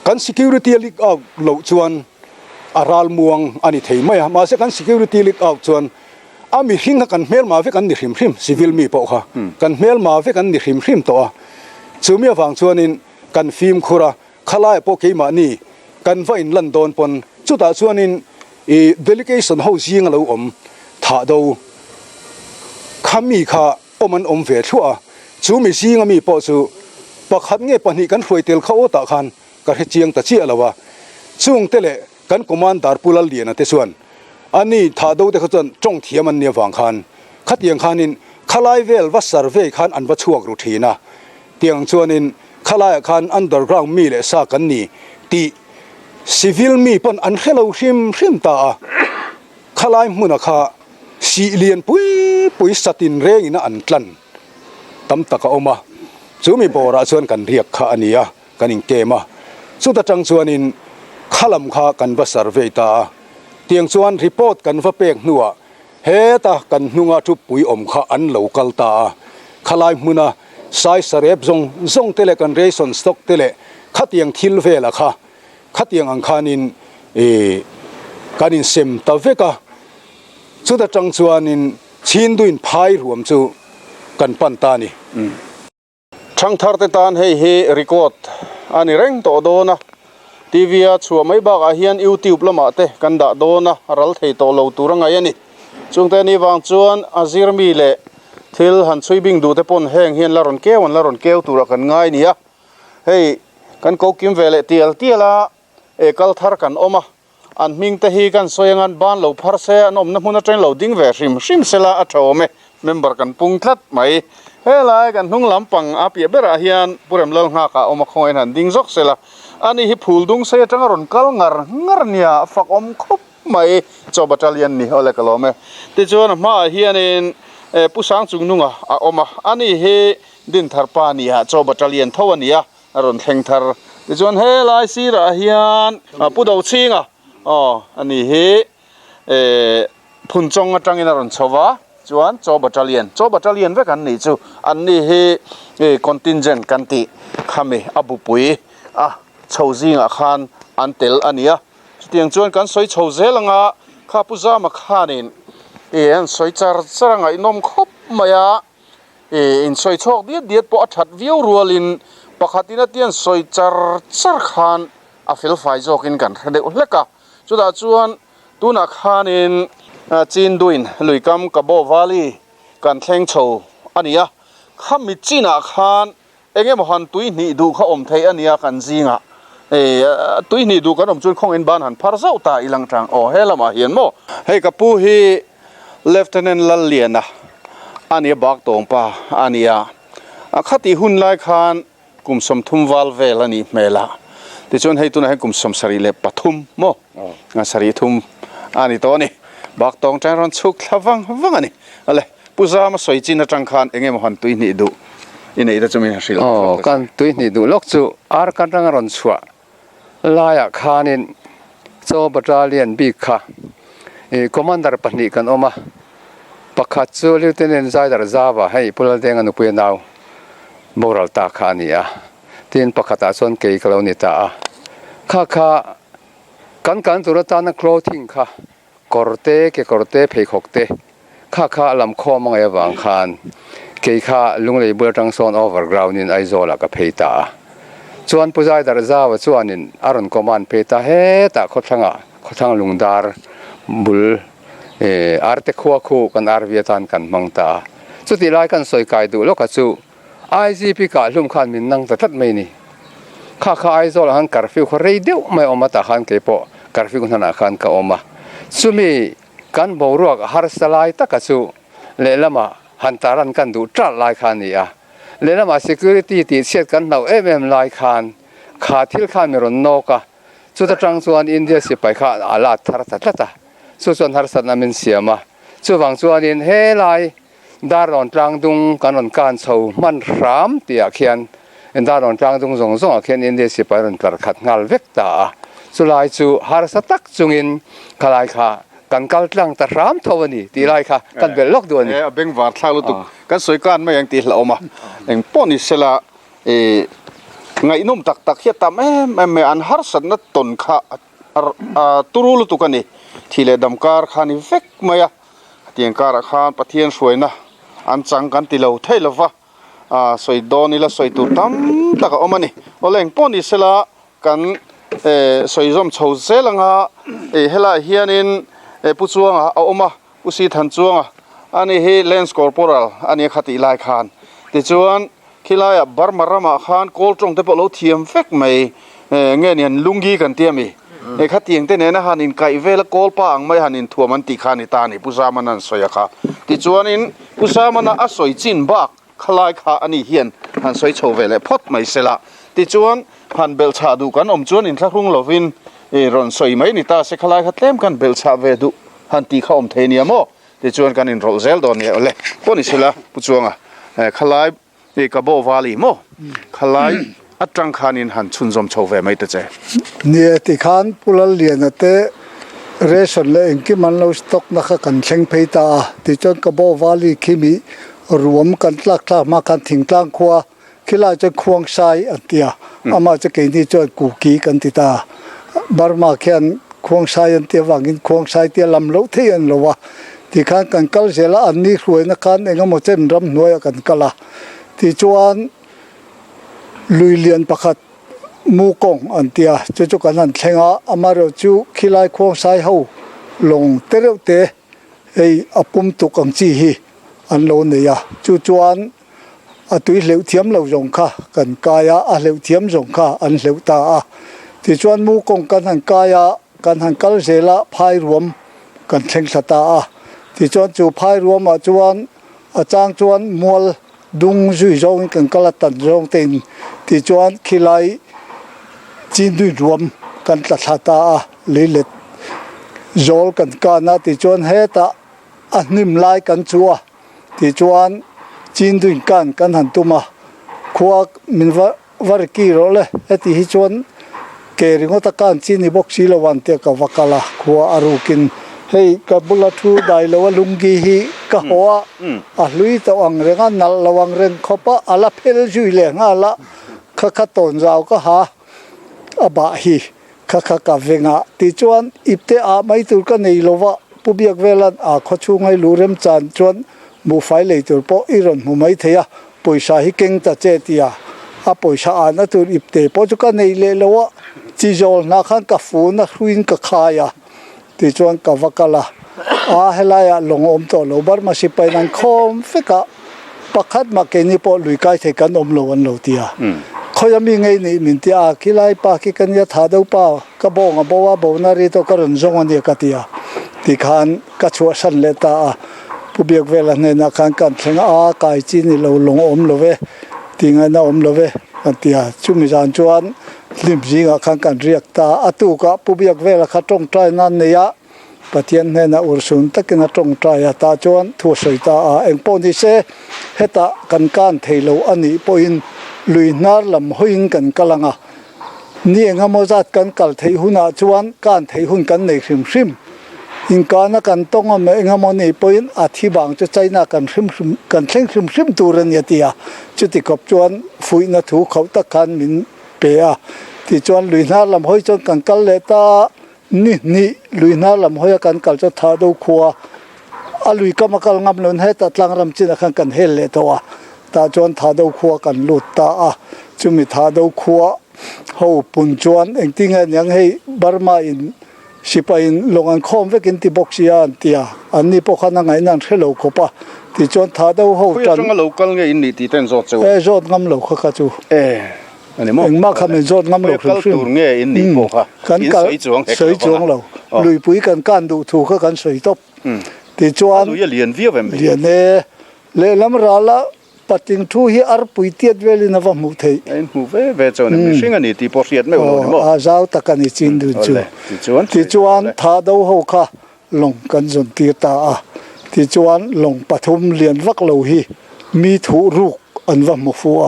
Speaker 2: กัน security leak out เหล่าชวนอารัลมวงอันนี้เทียมไม่มาเสกัน security leak out ชวนมีหิ้งกันเมลมาเวกันดิริมริม civil มีปะค่ะกันเมลมาเวกันดิริมริมตัวซูมีฟังชวนนินกันฟิล์มคุระขลายพวกเขมานี่กันไฟอินลันดอนปนจุดตาชวนนินdelegation เฮาซิงเราถ้าดูขามีข้ามันเวทัวซูมีซิงมีปอซูปะขัดเงี้ยปนิกันรวยเตลเขาตาคันก็ให้เจียงตะเจียละวะช่วงเตเลกันกุมารดาร์ปุลเลียนะเตส่วนอันนี้ถ้าดูเด็กจนจงเทียมันเนี่ยฟังคันขัดยังคันินขลายเวลวัดสารเวคันอันวัดช่วงรูทีนะเตียงชวนินขลายคันอันดอร์กราวมีเลสากันนี่ตีซิวิลมีปนอันเขลาชิมตาขลายมุนค่าสีเลียนปุยสตินเร่งนะอันตันตั้มตะกอมาซูมีโบราณชวนกันเรียกข้าอันนี้กันอิงเกมาสุดจังชวนินขลัมข้ากันวัดสารเวตาเตียงชวนรีพอร์ตกันว่าเปกนัวเฮตากันนุงาทุปุยข้าอันเหลากัลตาขลายมุนะสายสเรบซงเตเลกันเรย์สันสต็อกเตเลขัดยังทิลเวล่ะค่ะขัดยังอังคานินกันอินเซมตาเวกะสุดจังชวนินชินดุนพายรวมจูกันปันตานี
Speaker 1: ช่างทาร์เตตานให้รีคอร์ดอันนี้เร่งต่อโดนะทีวีชัวไม่บักอาเฮียนยูทูบละมาเตกันด่าโดนะรัลเทโตเลวตัวรังไงนี่ช่วงแต่นี้วางจวนอาซิรมีเล่ทิลหันช่วยบิงดูแต่ปนแห้งเฮียนละรอนเกวันละรอนเกวตัวกันง่ายนี่อะเฮ้ยกันก็กิมเวลเตียลละกัลทาร์กันออกมาอันมิงแต่ฮีกันสวยงานบ้านเหลาพาร์เซนอมน้ำมันจะเหลาดิ้งเวชิมเซลาอัตโอเมเมมเบอร์กันปุ่งทัดไหมเฮ้ยลายกันทุ่งลำปังอาเปียเบราเฮียนปุเรมเลิงหักออกมาคอยหันดิ้งซอกเซลาอันนี้ฮิพูลดุงเสียจังรอนกัลงารเนี่ยฝักอมคบไหมจอบัตรเลียนนี่อะไรกันล้อมแต่จวนมาเฮียนผู้สังจุงนุ่งออกมาอันนี้เฮดินทาร์ปานี่ฮะจอบัตรเลียนเท่านี้รอนแข่งทาร์แต่จวนเฮลายซีราเฮียนผู้ดาวชิงอันนี้เฮพุ่นจงจังอินารอนชวาจวนจอบัตรเลียนเวกันนี่จูอันนี้เฮคอนตินเจนกันติขามอบุปุยชาวจิงขันอันเตลอันนี้เตียงจวนกันสวยชาวเซลังข้าพุจามาขานินอันสวยจาร์จางไอ้นมคบมายาอินสวยโชคเดียดปอชัดวิวรัวลินปกตินัดเตียนสวยจาร์ขันฟิลไฟโจกินกันเด็กเล็กจุดจวนตุนักขานินจีนดุนลุยกำกับโบวาลีกันแข่งโชว์อันนี้ข้ามิจีนักขันเองมันหันตุยนี่ดูเขาอมไทยอันนี้กันจริงตุยนี่ดูกันอมจนคงอินบ้านหันพาร์เซาตาอีหลังจังเฮลมาเห็นมั้ให้กับผู้ที่เลฟเทนต์ลัลเลียนอันนี้บักตรงป่ะอันนี้ขัดที่หุ่นไล่ขันกุมสมทุมวาลเวลนี่เมล่าที่จนให้ตัวนั้นกุมสมสรีเลปทุมมั้งานสรีทุมอันนี้ตัวนี้บักตรงใจร้อนชุกละวังอันนี้อะไรผู้ชายมาสวยจีนจังขันเองมันหันตุยนี่ดูอินนี้จะมีอะไร
Speaker 5: กันตุยนี่ดูล็อกจูอาร์กันรังรอนชัวลายขานินโซบัตรเลียนบีค่ะคอมมานดาร์ปนิกันออกมาปักขัดจูลิวเทนเนนใจดาร์ซาบะให้พลเรือนนุพยนาวโมรัลตาขานี่ทีนปักขัดอาส่วนเกี่ยวกับนิตาข้ากันตุรตานักโคลทิงค่ะกอร์เต้เกกอร์เต้เพย์หกเต้ข้าลำคอมังเอวังคานเกี่ยวลุงเลยเบอร์จังโซนโอเวอร์กราวนินไอโซลักเพย์ตาส่วนผู้ชายดาร์ซาวส่วนนินอารอนคอมานเพย์ตาเฮตาขดทั้งลุงดาร์บุลอาร์เตคัวคูกันอาร์วิตันกันมังตาสุดที่ไล่กันสวยกายดูโลกัสูไอซีพีกาลุงขันมินนังตัดไม่นี่ข้าไอโซลังการฟิวเขาเรียดไม่ออกมาตาขันเก็บปอการฟิวขนาดขันก็ออกมาสุมีกันบรัวฮาร์สไลตะกัสูเลลมาหันตารันกันดูจัดไล่ขันนี่เลลมา security ติดเชื้อกันเราไล่ขันขาทิลขันมีรอนนกสุดจังส่วนอินเดียสิไปข้าอาลาทาร์ตัดส่วนฮาร์สันนามินเสียมาส่วนส่วนอินเฮไลดารอนจังดุงกันรอนการเช่ามันรามเตียเขียนดารอนจังดุงส่งเขียนอินเดียสิไปรอนกระขัดงาลเวกตาสุดท้ายฮาร์สตักจุงอินขลายข้า กันกัลตรังตะรามทวนี่ตีไรค่ะกันเบลล็อกตัวนี่
Speaker 1: เบงวาดทางลุตุกันสวยกันไม่ยังตีเหล่ามาเองป้อนี่เสละไงนุ่มตักเฮียตามไม่อันฮาร์สันนัดตนข้าตุรุลุตุกันนี่ทีเลดำการขานี่เฟกมาอะเตียงการขานปะเทียนสวยนะอันจังกันตีเหล่าเทลวะสวยดอนี่ละสวยตุตั้มตะกอมานี่โอเล่งป้อนี่เสละกันสวยจอมโชว์เซลังฮะเฮล่าเฮียนินผู้จวงเอาออกมาผู้สีทันจวงอันนี้เฮเลนส์คอร์ปอรัลอันนี้ขัดอีลายขานแต่จวนขี้ลายบาร์มารามาขานโกลตรงแต่พอเราเทียมเฟกไม่เงี้ยเนี่ยลุงกีกันเทียมีขัดเตียงแต่เนี่ยนะฮันินไก่เวลโกลป้าอังไม่ฮันินทัวมันติขานิตานี่ผู้สามันนั่นสวยค่ะแต่จวนนินผู้สามันน่ะสวยจินบักขลายขาอันนี้เฮียนหันสวยโชว์เวลพอดไม่เสละแต่จวนหันเบลชาดูกันจวนอินทักรุ่งลวินรอนสวยไหมนี่ตาเสขลายขัดเต็มกันเบลชาเวดูฮันตีเข้าเทเนียโมแต่จวนกันอินโรเซลดอนเนี่ยเลยพวกนี้สิละผู้จวงขลายกระโบวาลีโมขลายอัตรังคานินหันชุนจอมโชว์เวไม่ตะเจ
Speaker 2: เนี่ยที่ขานปุลเลียนแต่เรชันเลยอิงกิมันเราสต็อกนักกันเชงเพตาที่จนกระโบวาลีคิมีรวมกันลักมากันถึงกลางขัวคิลาจะควงไซอันเตียอามาจะเกิดที่จนกูกีกันติตาบาร์มาเขียนควงไซอันเตียวางินควงไซเตียลำเล้าเทียนละวะที่ข้างกันกัลเสละอันนี้รวยนักขันเองก็หมดเส้นรำนวยกันกัละที่จวนลุยเลียนประคัดมูกงอันเตียจุกันนั้นเชงอามาเราจูขี้ลายควงไซเฮาลงเตเรเตไออปุ่มตุกังจีฮีอันโลนเนี่ยจวนตุยเหลวเทียมเหลวจงค่ะกันกายะเหลวเทียมจงค่ะอันเหลวตาที่จวนมูกงกันหันกายะกันหันกัลเสละพายรวมกันเชงสตาที่จวนจูพายรวมจวนจางจวนมัวดุงจุยจงกันกัลตันจงเต็นที่จวนขี้ไลจีนดุยรวมกันตัดตาลิเลตโจลกันกานาที่จวนเฮตาอันนิมไลกันจัวที่จวนจีนดุยกันหันตุมาขวากมินวาร์กีโรเลที่ฮิจวนเกริงตะการจีนบกชีลวันเตกวักละขวาอารุกินเฮ้กับบุลทูได้ละวลุงกีฮีกะหัวลุยตะวังเรงนัลละวังเรงขบะอาลาเพลจุยเลงอาละขะตนราวก็หาอบะฮีขะเวงะติจวนอิบเตอาไม่ตุกันในโลวะปุบยักเวลันขอชูงให้ลูเรมจานจวนมูไฟเลยตุปออิรอนมูไม่เทียปุยชาฮิเก่งตะเจติยาปุยชาอานะตุอิบเตปอจุกันในเลโลวะจิโจลนักขันกะฟูนักรุยนกะขายาที่จวนกับวักละเฮลายลงอมโตโลบาร์มาสิไปนันคอมฟิกะปักขัดมาเกนิปอลุยไกเทกันอมโลวันโลเตียเขายังมีไงนี่มินที่คิลายปากิกันยาถาดูป่ากระบงบัวบวนารีโตกระนจงวันเดียกัตยาที่ขานกัจฉวสันเลตาผู้เบียกเวลาเนี่ยนักขันกันเชงกายจีนี่เราลงอมโลเวที่ไงน่าอมโลเวกันเตียชุมิจานจวนลิมจิงขันกันเรียกตาอตุกะผู้เบียกเวลาขัดตรงใจนั่นเนี่ยปะเทียนเนี่ยนะอุรสุนตะกินตรงใจตาจวนทั่วสายตาเองปนที่เสเหตะกันเทโลอันนี้ปอินลุยนาร์ลำหุยนกันกลังนี่เองมจัดกันกัลเทหุนาจวนการเทหุนกันในชิมอินการนักันต้องเองมนี่ปอินอธิบางจะใจนักันชิมกันเช่งชิมตัวเรนยติยาจุดที่กับจวนฟุยนาถูเขาตะกันมินเปียที่จวนลุยนาร์ลำหุยจนกันกัลเลตานี่ลุยนาร์ลำหุยกันกัลจะท้าดูขัวลุยก็มากัลงำลุนให้ตัดลังรำจินกันเฮเลตัวตาจวนท้าดูขัวกันหลุดตาจุมิท้าดูขัวเขาปุ่นจวนเองที่เงี้ยยังให้บาร์มาอินสิไปอินลงอันคอมเวกินที่บกชีอันเตียอันนี้พวกเขานั่งไงนั่งเชลล์ขบะที่จวนท้าดูเขาจัน
Speaker 1: จังเรากัลเงี้ยอินนี่ที่เต้นโจทย์
Speaker 2: โจทย์งำเหลวเขาจู
Speaker 1: อันนี้มั้ง
Speaker 2: มาคำเป็นโจทย์งำเหลว
Speaker 1: กัลตัวเงี้ยอินนี่พวกเขา
Speaker 2: กันสวยจวงเราลุยปุ๋ยกันดูถูกเขากันสวยตบที่จวน
Speaker 1: ลุยเลียนเวียบ
Speaker 2: เลียนเลลำราละปัจจิงทูฮีอาร์ปุยเตียดเวลินาวมุทัย
Speaker 1: ไอ้หูเวจวนมีสิ่งอันนี้ที่พอเสียดไม่หมดมั้ง
Speaker 2: เจ้าตะกันนี่จินดูจูที่จวนท้าดูเขาค่ะลงกันจนตีตาที่จวนลงปฐมเลียนวักเหลวฮีมีถูรุกอันว่ามุฟัว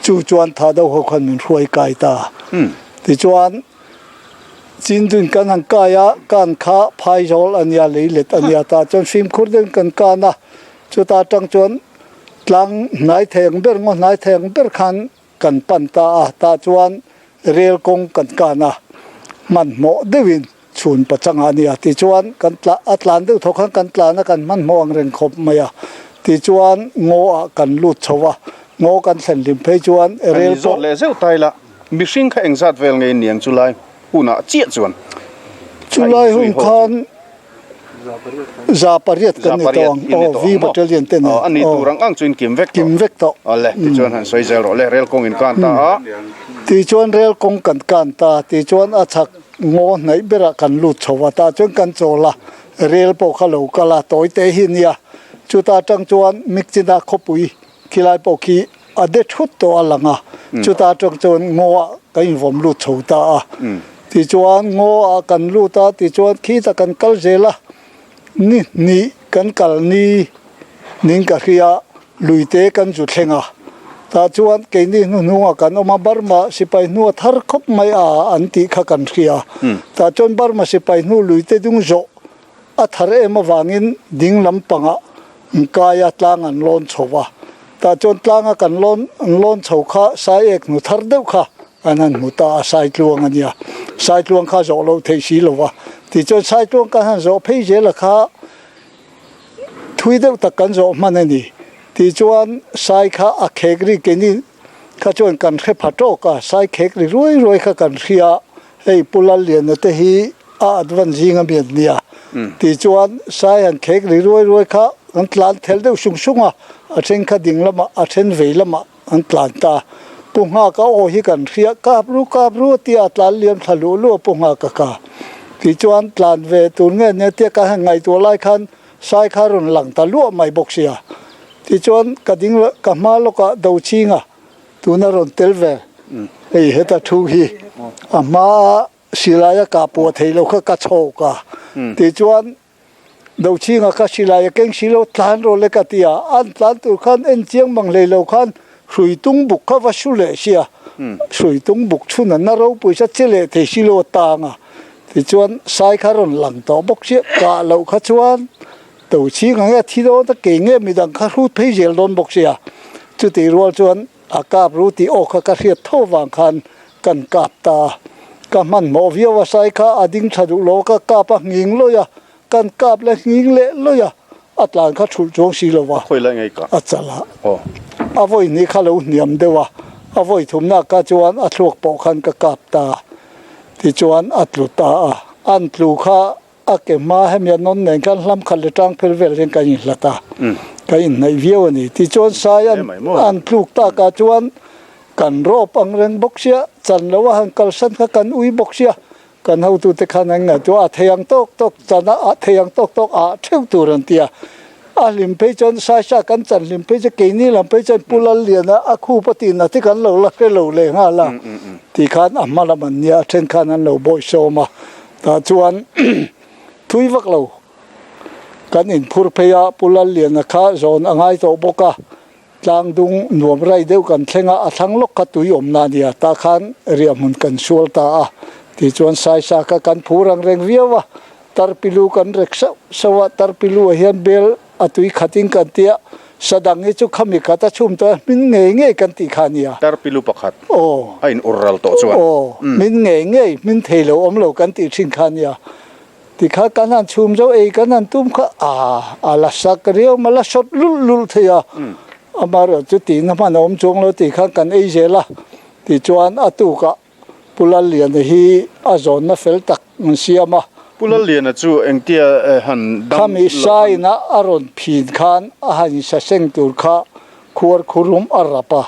Speaker 2: จูจวนท้าดูเขาคนมันรวยกายตาที่จวน
Speaker 6: จินดุนกันหังกายะกันขาพายโจลอันยาเลยเล็ดอันยาตาจนฟิล์มคุดเดินกันกานะจุตาจังจวนหลังนายแทงเบอร์งนายแทงเบอร์ขันกันปันตาตาจวนเรียลกงกันกานะมันโมเดวินชุนประจังอันยาที่จวนกันตลาอัตลันดูทกันกันตลานะกันมันมองเริงคบมายาที่จวนโง่กันลุดชวะโง่กันเส้นลิมเพจวนเรียล
Speaker 1: โซเลเซลไตละมิชิงข้าเองจัดเวลไงเนียงจุไลหูน่ะเจี๊ยจวน
Speaker 6: จุลายหุ่นคันซาปารีตกันนี่ตองโอ้วีบัตเตอร์เลียนเต้น
Speaker 1: อันนี้ตัวรังอังจุนกิมเวก
Speaker 6: กิมเวกโต
Speaker 1: อ๋อเลยที่จวนหันสวยเซลล์เลยเรลกงอินกันตา
Speaker 6: ที่จวนเรลกงกันตาที่จวนอาชักโง่ไหนเบระกันลุดชวตาจนกันโจละเรลโปขลุกลาโตยเตหินยาจุตาจังจวนมิกจินาขปุยคิลายโปคีอเดชุดตัวลังอ่ะจุตาจังจวนโง่กันวมลุดชวตาที่จวนโง่กันลุตาที่จวนขี้ตะกันกัลเจละนี่กันกัลนี่นิ่งกับเฮียลุยเตกันจุดเชงอ่ะตาจวนเกนี่นัวกันออกมาบาร์มาสิไปนัวทาร์คบไม่อันติขกันเฮียตาจวนบาร์มาสิไปนัวลุยเตดุงโจอัทเรมาวางินดิ่งลำปังอ่ะกายตลางันล้นโฉวะตาจวนตลางกันล้นโฉข้าสายเอกนุทาร์เดวข้าอันนั้นมุตาสายลวงอันเนี้ยสายลวงข้าโจโลเทชีโลวะที่จวนสายลวงกันหันโจเพย์เจละข้าทุยเดวตะกันโจมันนี่ที่จวนสายข้าอักเขกรีกินี่ข้าจวนกันเขพัดโตก้าสายเขกรีรวยข้ากันเขียเฮ้ยปุลเลียนเตฮีอาดวันจิงเบียดเนี่ยที่จวนสายอันเขกรีรวยข้าอันตลาดเทลเดวชุ่งอ่ะอันเช่นข้าดิ่งละมาอันเช่นเวละมาอันตลาดตาปุ่งหากโอหิกันเขียกาบรู้ที่อัตลาเลียนทะลุลัวปุ่งหากกาที่จวนตลาดเวตุนเงี้ยเนี่ยเตี้ยกันไงตัวไล่คันสายขารุนหลังตะลัวไม่บกเสียที่จวนกระดิ่งกับมาลกะดาวชิงอ่ะตัวนรนเตลเวไอ้เหตุทุกีอามาศิลายกาปวดเทโลกะกะโชกะที่จวนดาวชิงอ่ะก็ศิลายเก่งศิลทานโรเลกะตียอันทานตุขันเอ็นเจียงบังเลโลขันสุยตุงบุกข้าวชุเลเชียสุยตุงบุกชุนันนาราวปุยชัดเจเลเทศิโลตางอ่ะที่จวนสายขารุนหลังต่อบกเชียกะเหลาขจวนตัวชี้งานที่โดนตะเก่งเงี้ยมีดังคารูดเพย์เจลโดนบกเสียจุดที่รัวจวนอากาศรู้ที่ออกกระเทียท่อวางคันกันกาบตาก็มันโมวิวสายข้าอดิ่งฉดุโลกกาบงิงเลยกันกาบและงิงเละเลยอัตลานข้าชุดจงสีเลวะ
Speaker 1: คุยแล้วไงกัน
Speaker 6: อัจละ
Speaker 1: โอ้
Speaker 6: อวัยนี่ข้าเราเนียมเดวะอวัยทุ่มนักกจวนอัตลวกปอคันกาบตาที่จวนอัตลุตาอันปลูข้าอาเกมาให้มีนนท์ในการลำคันเลตังเพลเวลเรื่องการยิงละตาการยิงในวิวนี่ที่จวนสายอันปลูกตากาจวนกันรบอังเริงบกเสียจันละว่าหังกัลสันกันอุยบกเสียกันเฮาตุเตคันงตัวอาเทียงตกจันอาเทียงตกเที่ยวตุรันเตียอาลิมเพจนสายชากันจันลิมเพจเกนี่ลิมเพจปุลเลียนะอาคูปตินะที่กันเราละเเราเลยฮะละที่ขันอามาละมันเนี่ยเช่นขันนั้นเราบ่อยโซมาแต่จวนทุยวักเรากันอินพูร์เพยาปุลเลียนนะคะโซนอ่างไอโตบกะจางดุงหนวมไรเดียวกันเชงอาทั้งโลกกตุยอมนาเดียตาขันเรียมันกันชัวตาที่จวนสายสากกันพูรังเร่งเวียวะตารปิลูกันเร็กสวัตารปิลูเฮียนเบลอตุยขัดิงกันเตียสดังเอจุขมิกาตาชุมตัวมินเงยกันติขานีย
Speaker 1: ตารปิลูปักขัด
Speaker 6: โอ้
Speaker 1: ไอ้อุรัลโตจวน
Speaker 6: โอ้มินเงยมินเทโลอมโลกันติชิงขานียที่ข้ากันนั่นชุมเจ้าเอกันนั่นตุ้มข้าอาลาสักเรียวมาลาชดลุลเทียอามาร์จุดที่น้ำมันอมจงเราที่ข้ากันเอเจล่ะที่จวนอตุกะปุลเลียนฮีอาจอนน่ะเฟลตักมันเสียมา
Speaker 1: ปุลเลียนจู่เอ็งเตียหัน
Speaker 6: ข้ามีสายนะอารมณ์ผิดขันอาหิสเซงตุลข้าขวดคุรุมอารับปะ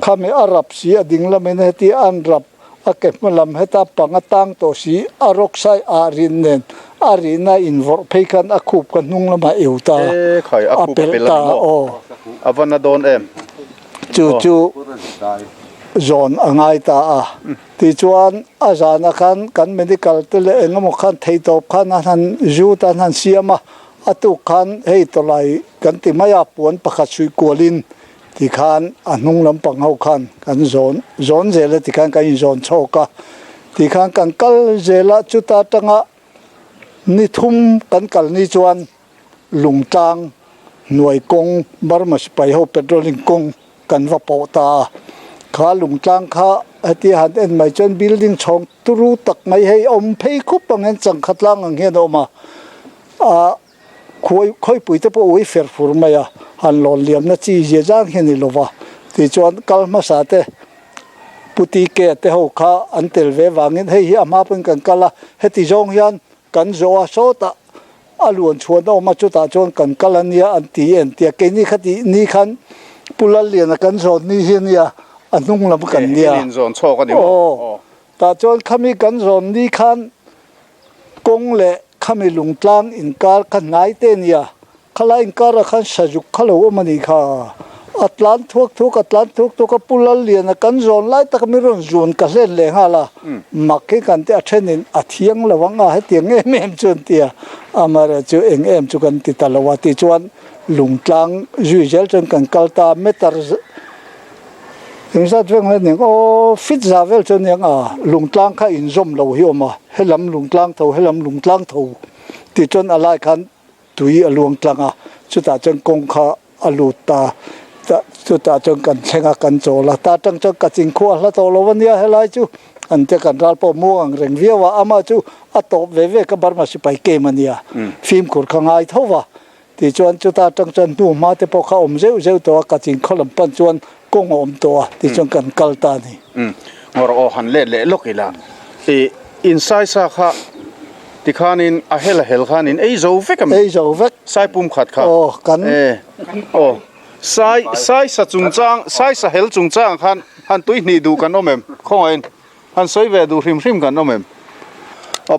Speaker 6: ข้ามีอารับเสียดิ่งละเมนที่อันรับอาเก็บมาลำเหตุปังตังโตสีอารกไซอารินเนนอาริน่าอินวอร์เพกันอาคูบกันนุ่งละมาเอวตา
Speaker 1: ใครอาคูบเป็นละโออาวันนาโดน
Speaker 6: จู่โซนอ่างไอตาที่จวนอาจารย์กันเมดิคอลตัวเองก็มุขันเทตบขันนั้นจูตันนั้นเสียมาอตุขันเฮตัวไรกันที่ไม่อาปวนประคัตสุยกัวลินที่ขันอนุงลำปังเฮาขันกันโซนเจเลที่ขันกันโซนโชกะ ตีข้างกันกัลเจละจุตาจังะนิทุมกันกัลนิจวนลุงจางหน่วยกงบารมาสไปเอาเปโตรลิงกงกันว่าปอตาขาลุงจางขาที่หันเอ็นไม่จนบิลดิ้งช่องตุรุตักไม่ให้อมเพย์คุบปังเงินจังขัดล่างเงี้ยออกมาค่อยปุ๋ยตะปูไว้เฟรฟูร์มาอ่ะหันหล่อเลี้ยมนะจีเจจางเห็นนี่ลว่าที่จวนกัลมาสาเตปุติเกตเตหกขาอันเตลเววางินให้อามาเป็นกันกัลละเฮติจงยันกันโจอาโซตะอาลวนชวนออกมาจุตาจวนกันกัลเนียอันตีเอ็นเตียเกนี่คดีนี่คันปุลเลียนกันโซนี่เฮียนี่อันนุ่งลำกันเนี่ย
Speaker 1: ลินโซนโชกันอยู่
Speaker 6: โอ้ตาจวนขมิกันโซนี่คันกงเละขมิลุงตลางอินการขันไงเตเนี่ยขลายอินการขันสจุกขลาวมันนี่ค่ะอัตลันทุกอัตลันทุกปุลเลียนกันโซนไล่ตะกมิรุนโซนกันเล่นเลยฮะล่ะมักให้กันที่อาเชนินอาเทียงระวังอาให้เทียงเอ็มจวนเตียอามาเรจูเอ็มจุกันติตาลวาติจวนลุงตลางจุยเจลจนกันกัลตาเมตาถึงสัตว์เรื่องนี้ก็ฟิตซาเวลจนยังลุงตลางข้าอินซมเราหิวมาให้ลำลุงตลางเท่าให้ลำลุงตลางเท่าที่จนอะไรกันตุยลุงตลางจุดตาจนกงข้าอลูตาจุดตาจนกันเชงกันโจละตาจังจังกัดจิงขั้วละตัวเราวันนี้ให้ไรจูอันเจกันรัลปม่วงเร่งเวียว่าอามาจูอัตบเวกับบาร์มาสิไปเกมันเนี่ยฟิล์มขุดข้างไอเท่าว่าที่จวนจุดตาจังจันดูมาแต่พอเขาอมเจ้าตัวกัดจิงขลังปันจวนกงอมตัวที่จงกันกัลตานี่
Speaker 1: งอรอหันเละลกอีละอินไซซ์ซาค่ะที่ขานินเฮลขานินโจเวกมั้ย
Speaker 6: โจเวก
Speaker 1: ไซปุ่มขัดค่ะ
Speaker 6: โอ้กัน
Speaker 1: โอ้ไซสะจุงจางไซสะเฮลจุงจางหันตุยนี่ดูกันน้อมมข้องเองหันสวยเวดูริมกันน้อมม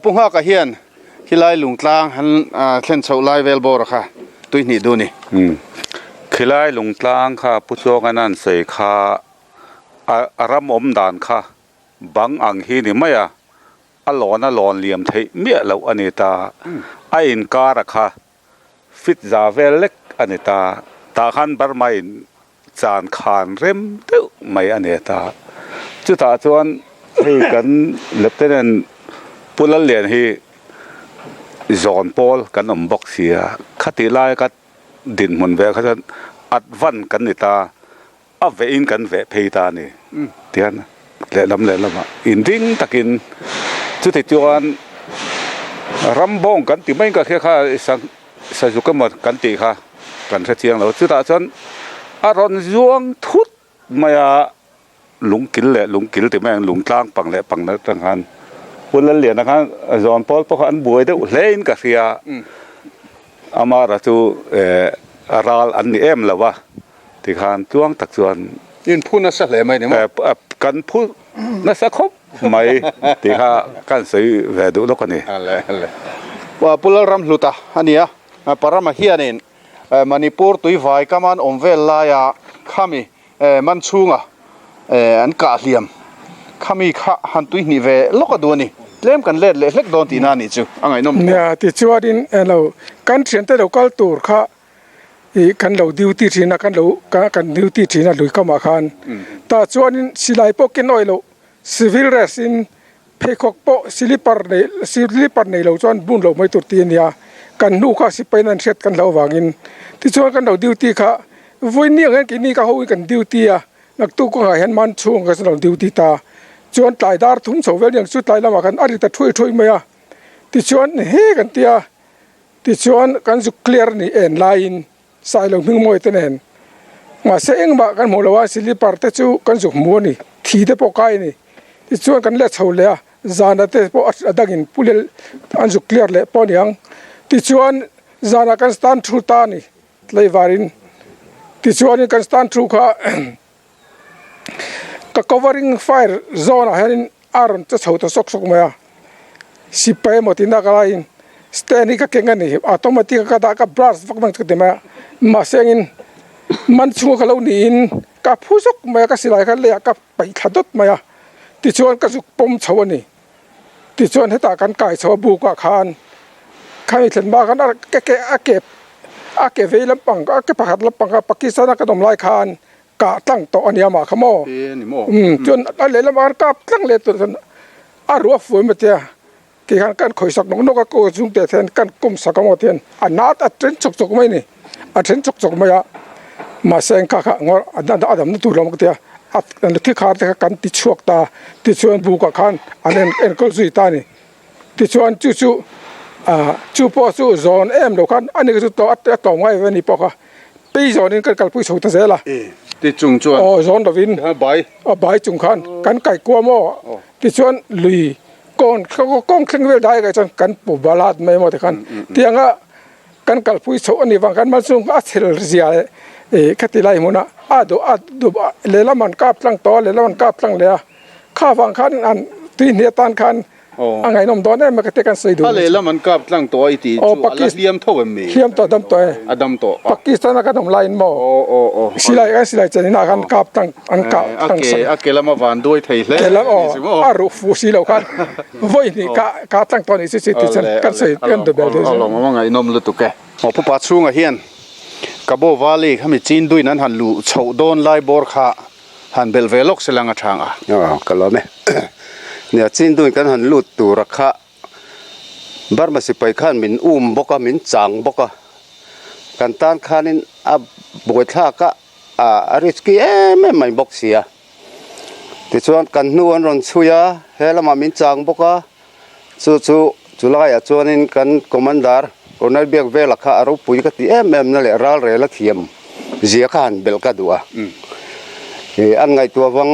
Speaker 1: ปุ่งหักเฮียนที่ไล่ลุงตลางหันเข่นเสาไล่เวลบอร์ค่ะตุยนี่ดูนี่
Speaker 7: ขลายลงกลางค่ะผู้ชมกันนั่นเสกค่ะอารมณ์ด่านค่ะบางอังฮีนี่ไม่อลอนเหลี่ยมไทยเมียเราอันนี้ตาไอ้อินการะค่ะฟิตซาเวลเล็กอันนี้ตาขันบาร์ไม่จานขานเร็มเต้าไม่อันนี้ตาจุดตาจวนให้กันเล็บเต้นปุลเลียนให้จอนพอลกันอมบ็อกเสียขัดไล่กัดดินมันเวเขาจะอัดวันกันนี่ตาอับเวอินกันเวเพยตานี่เดียนเละลำอินดิ้งตะกินจุดที่จวนรำบงกันติไม่ก็แค่ข้าสังจุกหมดกันติค่ะกันเชียงเราจุดจวนอารมณ์ยวงทุดมาลุงกินติแม่งลุงกลางปังเละปังนักต่างกันคนละเหรียญนะครับจอนพอลพวกอันบวยเด้อเล่นกับเสียอามาราจูรอลอันนี้ละวะที่ขานจ้วงตักส่วน
Speaker 1: ยินพูดน่าสักเลยไหมเนี่ย
Speaker 7: กันพูดน่าสักครบไม่ที่ข้ากันซื้อแวดูแล้วกันนี่
Speaker 1: อะไรว่าปุลรำลุตาอันนี้ปรามาเฮียนินมณีปูร์ตุยไฟก็มันอมเวลลายขามีมันชุ่งอันกาเลียมขามีข้าหันตุยนี่เวลกดูนี่เล่มกันเล็กโดนตีนานี่จูอะไรน้อง
Speaker 8: เนี่ยที่ชัวดินเราการเขียนแต่เราก็ตัวข้ากันเราดิวตีทีนะกันเรากันดิวตีทีนะลุยเข้ามาคันแต่ชัวดินสิไลพวกกินน้อยเราซิวิลเรสินเพคอกโปซิลิปาร์ในเราจวนบุญเราไม่ตุตีเนี่ยกันนูข้าสิไปนั่นเสร็จกันเราวางินที่ชัวกันเราดิวตีข้าวันนี้กันกินนี่ก็เขากันดิวตีนักตู้ก็หาเห็นมันช่วงกันเราดิวตีตาจวนตายดาร์ทุ่มโซเวลยังสุดตายแล้วมากันอะไรแต่ช่วยไหมที่ชวนเฮกันเตียที่ชวนกันสุเคลียร์นี่เอ็นไลน์สายลงพึ่งมวยตัวนั้นมาเสียงบ้ากันหมดแล้วว่าสิลิปาร์เตจูกันสุมัวนี่ทีเดปกายนี่ที่ชวนกันเล็ดเขาเลยจานเตปอดักินพูดอันสุเคลียร์เลยปอนยังที่ชวนจานกันสตันทรูตานี่เลยวารินที่ชวนกันสตันทรูค่ะก็ covering fire zone เห็นอารมณ์จะเขาตัวสกมาสิไปหมดที่นักอะไรสเตนี่ก็เก่งกันนี่อัตโนมัติก็ได้กับบลัสฟักมันก็ได้มาเสียงมันช่วยเขาเราหนีกับผู้สกมาก็สิไลกันเลยกับไปขัดดมาที่ชวนก็สุกปมชาวนี่ที่ชวนให้ตากันไก่ชาวบูกว่าคานใครเห็นบ้ากันแกอาเก็บเวลปังก็อาเก็บผัดลปังกับปากีสถานก็ต้องไล่คานกะตั้งต่ออันนี้มาขโมจนอะไรแล้วมันก็ตั้งเลยตัว รัวฝนมาเตียกี่ครั้งกันคอยสักนกก็จุ่มเตะแทนกันกุมสักมาเตียนอันนัดอัดเทรนจกไม่นี่อัดเทรนจกไม่อะมาเซงข้างออันนั้นอันนั้นตัวเรามาเตียอัดอันที่ขาดแต่กันติดช่วงตาติดชวนบุกขันอันนั้นเอ็นก็สุดตานี่ติดชวนจู่พอจู่โซนเราคันอันนี้ก็ตัวอัดตัวไว้วันนี้พอค่ะปีโซนนี้กันกันผู้ชมตั้งเสียละ
Speaker 1: ที่จุงจวน
Speaker 8: โซนดวิน
Speaker 1: ใบ
Speaker 8: ใบจุงคันกันไก่กัวหม้อติดชวนลุยก้อนเขาก็ก้อนเครื่องเวลได้กันจังกันปูบาลาดไม่หมดกันเตียงอ่ะกันกัลผู้ชมอันนี้บางกันมาส่งอัดเซลเซียคติไลมุนะดูเลละมันกาบตั้งต่อเลละมันกาบตั้งเลยข้าฟังคันอันตีเนียตันคันอันไงนมตอนนี้มันก็เตะกันใส่ดู
Speaker 1: อะไรแล้วมันกับตั้งตัวอีตีจูอัลเลียมเท่ากันมี
Speaker 8: เลียมตัวดำตัว
Speaker 1: ดำตัว
Speaker 8: ปากีสถานก็นมไลน์หม้อสิไลจะนี่นะกันกาบตั้งอันกาบตั้ง
Speaker 1: โอเคแล้วมาวันด้วยไทยเลย
Speaker 8: แล้วรูฟูสิแล้วกันวันนี้กาตั้งตัวนี้สิที่ฉันกันใส่กันดูแบบนี้
Speaker 1: ลองว่าไงนมลุตุกแกผู้ปัดช่วงเฮียนกบวาลีเขามีจีนด้วยนั้นหันลู่ชาวโดนไล่บอร์ขาหันเบลเวล็อกเสลังอ่ะช่าง
Speaker 2: ก็แล้วไหมเนี่ยจีนด้วยกันหันลุดตัวรักขะบาร์มาสิไปขันมินบกมินจังบกกันตานขันินบวยท่ากะอาริสกี้ไม่บกเสียที่ชวนกันนวลรอนชุยาเฮลมามินจังบกจุลายชวนินกันคอมมานดาร์คนนั้นเบียกเวลข้าอารุปุยกตินั่นแหละรัลเรลักเทียมเสียขันเบลกัดัวอันไงตัววัง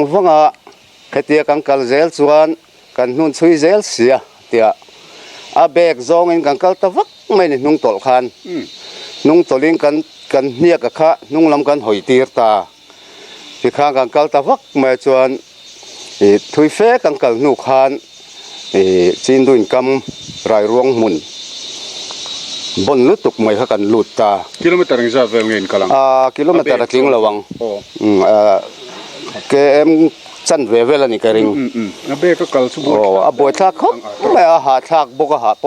Speaker 2: เหตุการณ์กัลเซลชวนกันนุ่นซุยเซลเสียเตียเบกซองอินกันกัลตะวักไม่นี่นุ่งตอลขันนุ่งตอลิงกันเนียกข้านุ่งลำกันหอยตีร์ตาที่ข้างกันกัลตะวักไม่ชวนทุยเฟกันกัลนุขันจีนดุนกำรายรวงมุนบนลุตุกไม่ฮักันลุตตา
Speaker 1: กิโลเมตรนึงจะเวงเงินกำลัง
Speaker 2: กิโลเมตรละครึ่งระวังเกมสั้นเวลานี่กระริง
Speaker 1: เบกก็กัลสุบุ
Speaker 2: บวยทักเขาไม่หาทักบกหาโป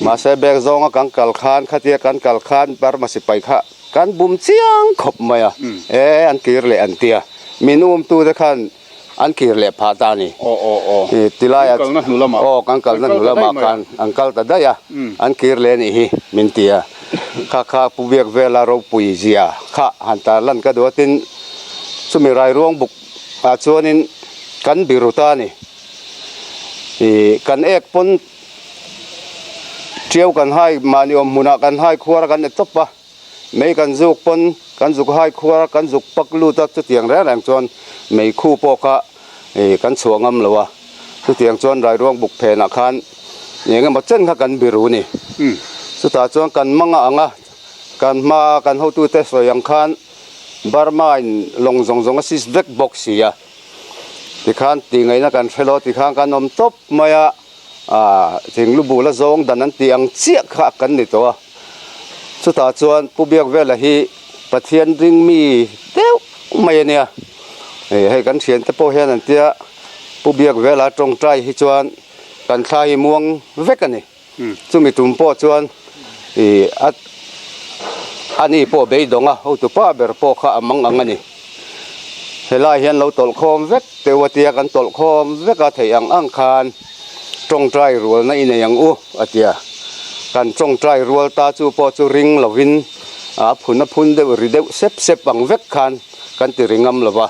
Speaker 2: มาเสเบกซองกันกัลคานขัดเยกันกัลคานบาร์มาสิไปข้ากันบุมเสียงขบไม่อันกีร์เลอันเตียมินุมตัวเด็กขันอันกีร์เลพาตานี่ทีไรกันกัลนั่นหนูละมากันอันกัลตัดได้ยะอันกีร์เลนี่ฮิมินเตียข้าผู้เบียกเวลาเราปุยเสียข้าหันตาลันก็ดูตินสมัยไรร่วงบุกชวนินกันบิรุตานี่กันเอกปนเที่ยวกันให้มานิยมมุนักันให้ขัวกันตบปะไม่กันจุกปนกันจุกให้ขัวกันจุกปักลูตัดจุดเตียงแรงจวนไม่คู่ปอกะกันสวงงำเลยวะจุดเตียงจวนไรร่วงบุกเพนักขันอย่างงั้นมาเจนข้ากันบิรุนี่สุดท้ายจวนกันมังอ่ะกันมากันเขาตัวเตสยังขันบาร์มาอินลงจงสิสเวกบ็อกซี่อะที่ข้างตีไงนะกันเฟลที่ข้างกันนมตบมาถึงลูบูละจงดันนั้นตีอังเจี๊ยข้ากันนี่ตัวสุดท้ายจวนผู้เบียกเวลาฮีปะเทียนริงมีเดี๋ยวไม่เนี่ยให้กันเขียนแต่พอเห็นนั่นเตี้ยผู้เบียกเวลาตรงใจให้จวนกันทายม่วงเวกันนี่จุ่มมีตุ่มโปจวนอันนี้พอเบยดงอ่ะเอาตัวป้าเบอร์พอข้ามังอังนี่เฮลาเห็นเราตลคอมเวกเทวเตียกันตลคอมเวกอาเทียงอังคารตรงใจรัวในในยังอาเตียกันตรงใจรัวตาจูปอจูริงลวินพุนเดวริเดวเซบังเวกคันกันติริงำละวะ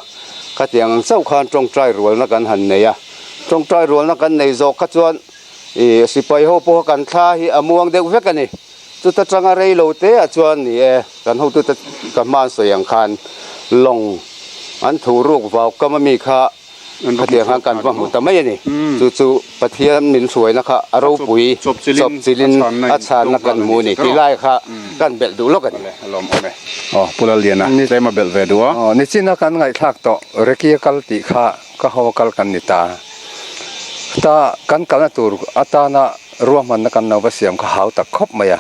Speaker 2: ข้าเตียงเจ้าคันตรงใจรัวนักกันหันเนียตรงใจรัวนักกันในโจขจวนสิไปหัวพอกันท่าฮิอมวงเดวเวกันนี่ตุตจังอะไรเราเตะจวนนี่กันหัวตุตกันมาสวยงคันลงอันถูรูกว่าวก็ไม่มีค่าปฏิหารกันว่าหมดแต่ไม่นี่จู่ๆปฏิหารมินสวยนะคะอารมณ์ปุ๋ยศพจิลินอาชานักกันมูนี่ที่ไล่ค่ะกันเบลดูโลกัน
Speaker 1: ลมปุระเลียนนะได้มาเบลเวดัว
Speaker 5: นี่จีนักกันไงทักต่อเรกี้กัลติค่ะก็หัวกัลกันนิตาตากันกันตัวอัตานะรวมมันนักกันนาวเสียมข้าวตะคบมา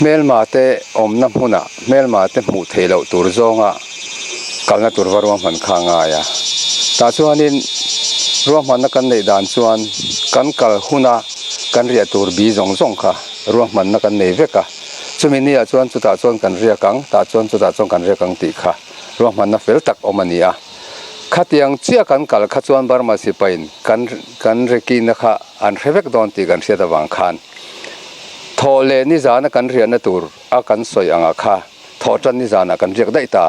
Speaker 5: เมลมาเตอมน้ำหุ่นเมลมาเตหมูเทลตัวจงกันตัววารวมมันข้างายตาชวนินรวมมันนักกันในด่านชวนกันกัลหุ่นกันเรียตัวบีจงค่ะรวมมันนักกันในเวกะชมินีชวนจุดตาชวนกันเรียกังตาชวนจุดตาชวนกันเรียกังติค่ะรวมมันนักเฟลตักอมันนี ขัดยังเชี่ยกันกัลขัดชวนบารมาสิไปกันเรกินนะคะอันเรเวกดอนตีกันเสียตะวังคันทอเลนิจานะกันเรียนนตูร์อากันสวยอังอาคาทอจันนิจานะกันเรียกได้ตา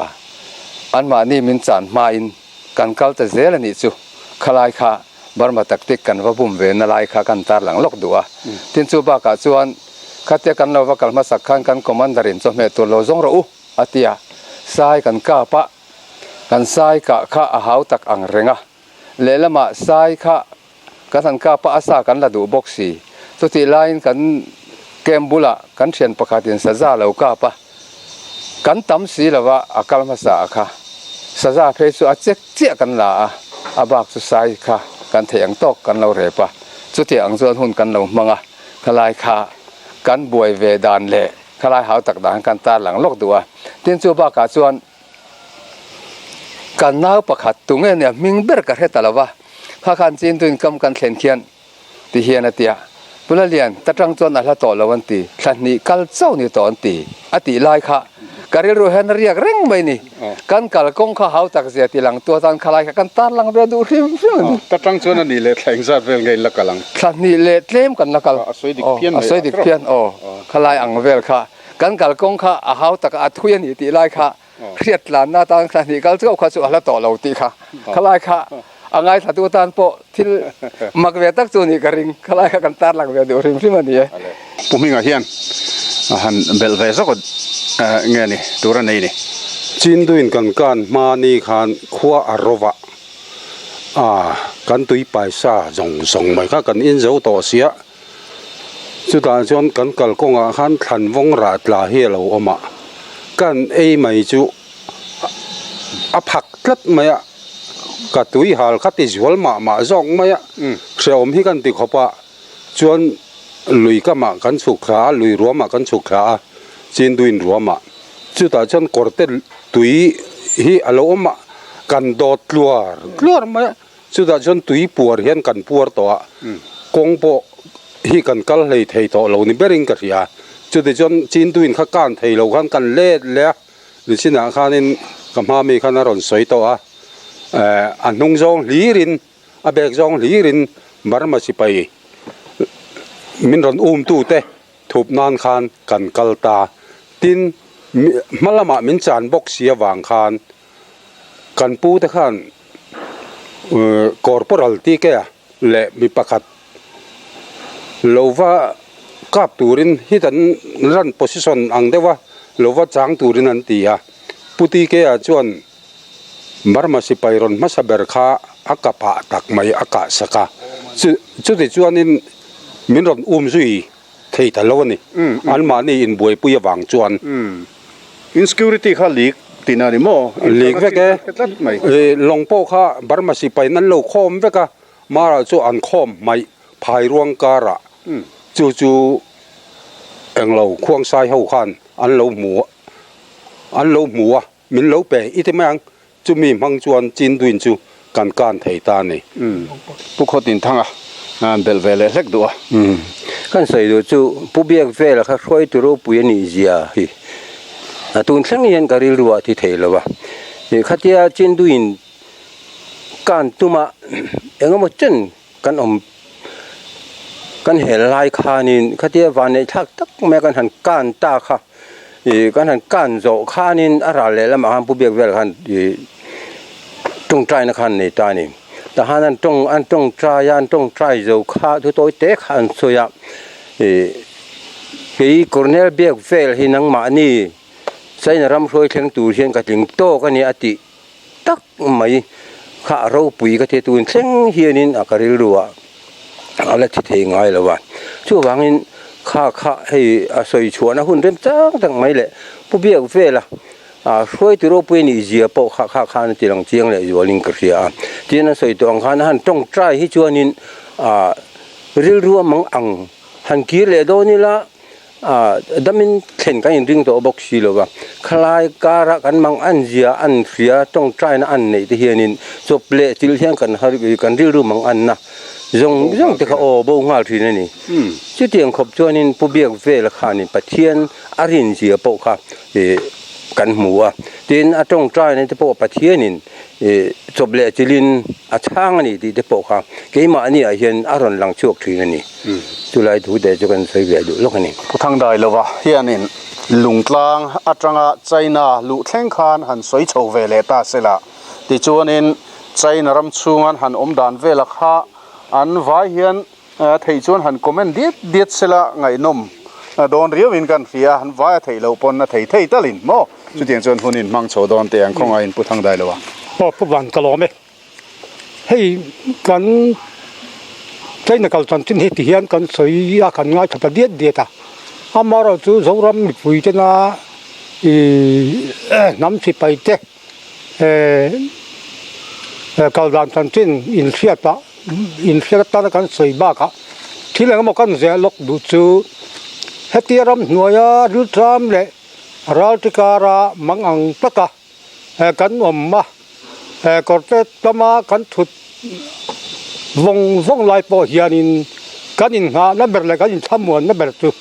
Speaker 5: อันมานี่มินจานมาอินกันกัลตะเซลนิจูขลายค่ะบารมาตักติกกันว่าบุ่มเวนลายค่ะกันตาหลังลกดัวทินจูบากาชวนขัดกันเราว่ากัลมาสักขันกันคอมมานดารินสมัยตัวโลจงรู้อาทิยาสายกันก้าปะกันสายกะข้าอาหาวตักอังเรงะเลละมาสายข้ากันก้าปะอาสากันละดูบ็อกซี่สุดที่ไลน์กันเกมบุละกันเชียนประกาศinสัจจะแล้วก้าปะกันตั้มสีละว่าอากัลมาสาค่ะสัจจะเพสุอาเจ๊กเจ๊กันละอาบักสุสายค่ะกันเถียงตอกกันเราเรปะสุดที่อังส่วนหุ่นกันเรามังะขลายค่ะกันบวยเวดานเละขลายหาวตักด่างกันตาหลังลกดัวทินจูบากาส่วนกันน้าประคัดตุงเนี่ยมิงเบอร์กันเหตุละวะข้าขันจีนตุนกำกันเขียนเขียนที่เฮียนเตียปุระเลียนตะจังจวนอะไรต่อละวันตีฉันนี่กัลเจ้านี่ตอนตีอติลายค่ะการรู้เห็นเรียกเร่งไปนี่กันกัลกงข้าหาวตักเสียทีหลังตัวตันขลายกันตาหลังเรือดูริม
Speaker 1: ตะจังจวนนี่เลยแข่งซาเวลไงละกัลัง
Speaker 5: ฉันนี่เละเล่มกันละกัล
Speaker 1: สวยดิเพี้ยน
Speaker 5: สวยดิเพี้ยนขลายอังเวลค่ะกันกัลกงข้าหาวตักอัดทุยนี่ตีลายค่ะเครียดหลานหน้าตาขนาดนี้ก็เจ้าข้าสุอะไรต่อเราตีค่ะขลายค่ะอังไงถ้าตัวตานโปที่มักเวตักตัวนี้กระริงขลายค่ะกันตาหลังเวดูริมที่มันนี่
Speaker 1: ผมมีงานเฮียนหันเบลเวสก็เงี้ยนี่ตัวนั้นนี่จีนดูอินกันมานี่ขันขวาอารวะกันตุยไปซาส่งไม่ค่ะกันอินเจ้าต่อเสียสุดท้ายจนกันกัลกงขันทันวงราดลาเฮเราออกมากันไม่จูผักลัดไหมกัตุยหาลคัดติจวลมาจงไหมเสียอมที่กันติขบจวนลุยก็มากันสุขาลุยรัวมากันสุขาจีนดุยรัวมาจุดจนกอดเตตุยฮีอารมณ์กันโดดลัวไหมจุดจนตุยปัวเห็นกันปัวตัวกงโปฮีกันกัลเลยเทยตัวเรานี่เบริงกันยาจุดจนจีนดุยข้ากันเทยเราขันกันเล่แล้วหรือสิ่งนั้นขันกับมามีขันรอนสวยตัวอันนุ่งจงหลีรินอาเบกจงหลีรินบารมาสิไปมินรอนตู้เตถูกนานขันกันกัลตาตินมัลละมามินจานบกเสียวางขันกันปูเตขันคอร์ปอรัลตีแกเละมีประคัดโลวากับตูรินฮิตันรันโพสิชันอังเดว่าโลวาจางตูรินันตีอะพุติแกจวนบารมาสิไปรอนมาสเบรคาอากาปะตักไม่อากาศกาจุดจวนนินมินรอนซุยเทยตะลวนี่อันมานี่อินบวยปุยวางจวนinsecurity ข้าลีกตีนาริโมลีกเวกลงโปข้าบารมาสิไปนั่นโลคอมเวกมาจูอันคอมไม่ภายรวงการะจู่เอ็งเราควงสายเฮาขันอันเราหมัวมินเราเปอีที่แมงจูมีมังจวนจีนดุนจูการไทยตานี่ผู้คนตินทั้งเบลเวลเล็กตัว
Speaker 9: กันใส่ดูจูผู้เบียกเวลค่ะช่วยตัวรูปุยนิเซียฮีตุนเส้นยันการิลวะที่ไทยละวะขัดยาจีนดุนการตุมาเอ็งมาจนกันเห็นลายคานินขัดยาวันในทักตักแม้กันหันการตาค่ะกันหันการโจขานินอะไรเลยแล้วมาหันผู้เบียกเวลหันตรงใจนักขันในตานี่แต่หันนั้นตรงใจยันตรงใจโจขาทุกตัวเตะขันสวยคอร์เนลเบียกเวลหินังมานี่ใส่นรำช่วยเชียงตูเชียงกระถิ่งโตกันนี่อติตักไม่ข้าเราปุ๋ยกระเทตูนเชียงเฮียนินอาการิรัวอะไรที่เทงไงละวะช่วงวางินข้าให้สวยชวนนะหุ่นเริ่มจ้างตั้งไม่เลยผู้เบี้ยเฟ่ละช่วยตัวเราไปนี่เสียปอกข้าในที่หลังเชียงเลยอยู่ลิงกระเสียที่นั่นสวยตัวข้านั้นต้องใจให้ชวนนินเรื่องรัวมังอังหันกีเลยโดนี่ละดำมินเข็นกันริงตัวบอกสิละวะคลายการกันมังอันเสียอันเสียต้องใจนะอันไหนที่เฮียนินจบเละที่เฮียกันหากันเรื่องรัวมังอันนะยังแต่เขาบ่งาทีนั่นนี่จุดเดียงขบจวนินผู้เบียกเวลขานี่ปะเทียนอรินเสียปกค่ะ กันหมัวตีนอาจงใจในที่พวกประเทศนี่จบเลยจิลินอาช่างนี่ที่พวกเขาเกี่ยมานี่เห็นอารมณ์หลังช่วงทีนี่จุลัยถูเดจกันใส่เกลือดูลูกนี่
Speaker 1: ผู้ทางใดเลยวะเฮียนินลุงกลางอัตรังใจน่าลุแข่งขันหันสวยโชว์เวเลตาเสละที่จวนนินใจนรำชูงหันอมดานเวลข้าอันว่าเฮียนไทยจวนหันคอมเมนต์เดียดเสละไงนมโดนเรียวินกันเฟียหันว่าไทยเราปนไทยตะลินโมจุดเดียงจวนผู้นินมังโชโดนเตียงของไอ้ผู้ทางใดเลยวะ
Speaker 10: ผู้วันกะลอมให้กันใจนักการจันทินเหตุเฮียนกันสวยอาการง่ายทับเดียดอามาเราจูสาวรำมีปุ๋ยเจนะน้ำสิไปเจการจันทินอินเสียตากันสวยบ้ากะที่แรกมันกันเสียลกดูจูเหตุรำหน่วยรุตรามเลยราชการะมังอังตะกะกันอมมาก็จะประมากันทุดวงลายปอเฮียนินกันอินหานั่นเป็นอะไรกันอินทำมวนนั่นเป็นตัว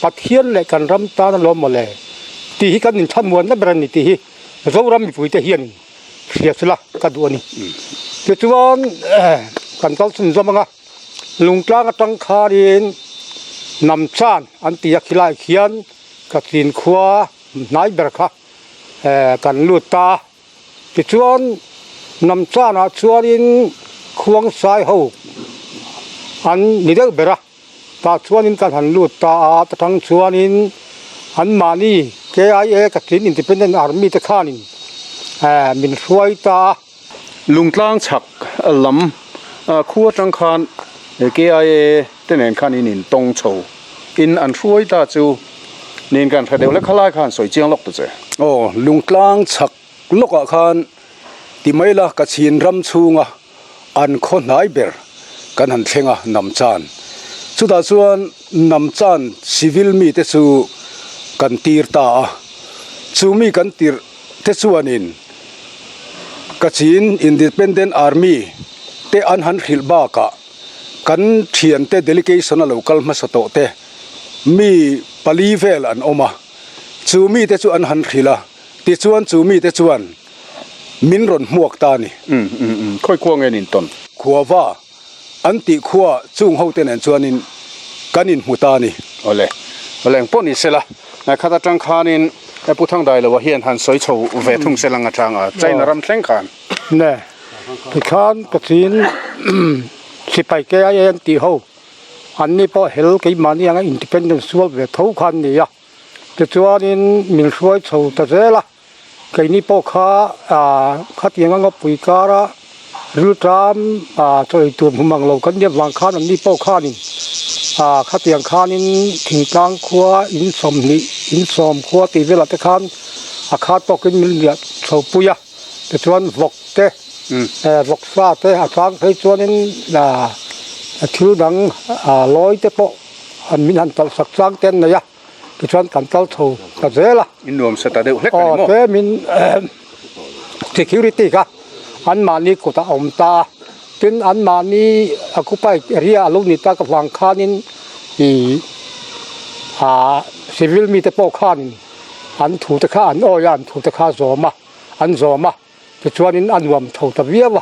Speaker 10: ปัดเฮียนเลยกันรำตาล้อมมาเลยตีhiกันอินทำมวนนั่นเป็นนี่ตีhiเรารำมีปุ๋ยแต่เฮียนเสียสละกันตัวนี้จุดวันกันต้นสุนทรมังลุงกลางตั้งคารินนำชานอันตียักษ์ลายเขียนกับสินขวานายเบรค่ะกันลูตาจุดวันนำชานะชวนินควงสายหูอันนี้เด็กเบระตาชวนินกันหันลูตาทั้งชวนินอันมานี่KIA กับสินอินดิเพนเดนต์อาร์มี่ตะขานินมินช่วยตา
Speaker 1: ลุงกลางฉักลำขั้วจังคานKIA เต้นเองขันนินตงโชอินอันช่วยตาจูนินกันเดียวเล็กขลายขันสวยเจียงลกตัวเจ้
Speaker 2: โอ้ลุงกลางฉักลกขันที่ไม่ละกระชินรำชูงอันคนนายเบรกันหันเชงนำจานสุดาส่วนนำจานซิวิลมีเตสูกันตีร์ตาซูมีกันตีร์เตส่วนอินกระชินอินดิเพนเดนต์อาร์มี่เตอันหันหิลบากะกันเทียนเตเดลิเกชันโลคัลมาสโตเตมีปาลีเวลอันอมาซูมีเตส่วนหันหิลาติส่วนซูมีเตส่วนมินรอนหมวกตานี่
Speaker 1: ค่อยควงเงินนินตน
Speaker 2: ขวว่าอันติขวจุงเฮาเตนันชวนินกันินหูตานี่
Speaker 1: โอเลงป้นนี่เสละในข้าจังคานินไอ้ผู้ทั้งใดเลยว่าเฮียนหันสวยโชว์เวทุ่งเสลังจังใจนรำแข่งขัน
Speaker 10: เนี่ยที่ขานกระสินสิไปแก้ยันตีเฮาอันนี้พอเฮลกี่มันยังอินดิเพนเดนต์ส่วนเวทุกขันนี่อะแต่ชวนินมินสวยโชว์แต่เสละcái này bao khá tiếng Anh bùi cá ra rưu trám rồi tuần hôm mang lâu cái niệm vàng khá là này bao khá nín khá tiếng khá nín thỉnh trang khua in som khua thì về là cái khá bao cái miếng nhiệt sầu bùi cái chuyện vọc thế vọc pha thế trang thấy chuyện nín là thiếu đắng lối thế bao mình hành tập sắc trang tên này cái chuyện cảnh cao thầu là dễ là
Speaker 1: in nuông sẽ ta đều hết cái
Speaker 10: mỏ thế mình security cả anh mà ni của ta ông ta tin anh mà ni aku phải ria lúc này ta cái hoàng khanin thì civil mi te po khanin anh thủ ta kha anh oi anh thủ ta kha zo ma cái chuyện anh wam thầu ta vía wa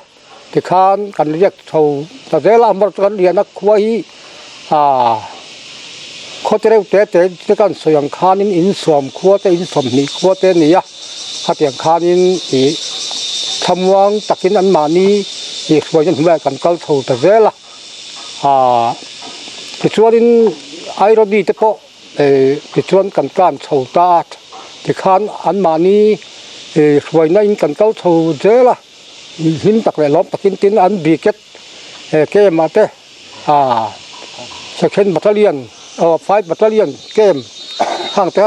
Speaker 10: thì khan kan riak thầu ta dễ là mar kan ria na khuaiเขาจะเรียกแต่การสยามคานินอินสวมขั้วแต่อินสวมนี่ขั้วแต่นี่อะขัดอย่างคานินอีทำวังตักินอันมานี่อีสวยจนถึงแบบกันกัลทูแต่เจ้าละที่ชวนนินไอรดีแต่พอที่ชวนกันการโชว์ตาที่คานอันมานี่สวยนั่นกันกัลทูเจ้าละหินตักเลยล้อมตักินตินอันบีเก็ตเกมมาเต้section battalion fight battalion game ข้างเตะ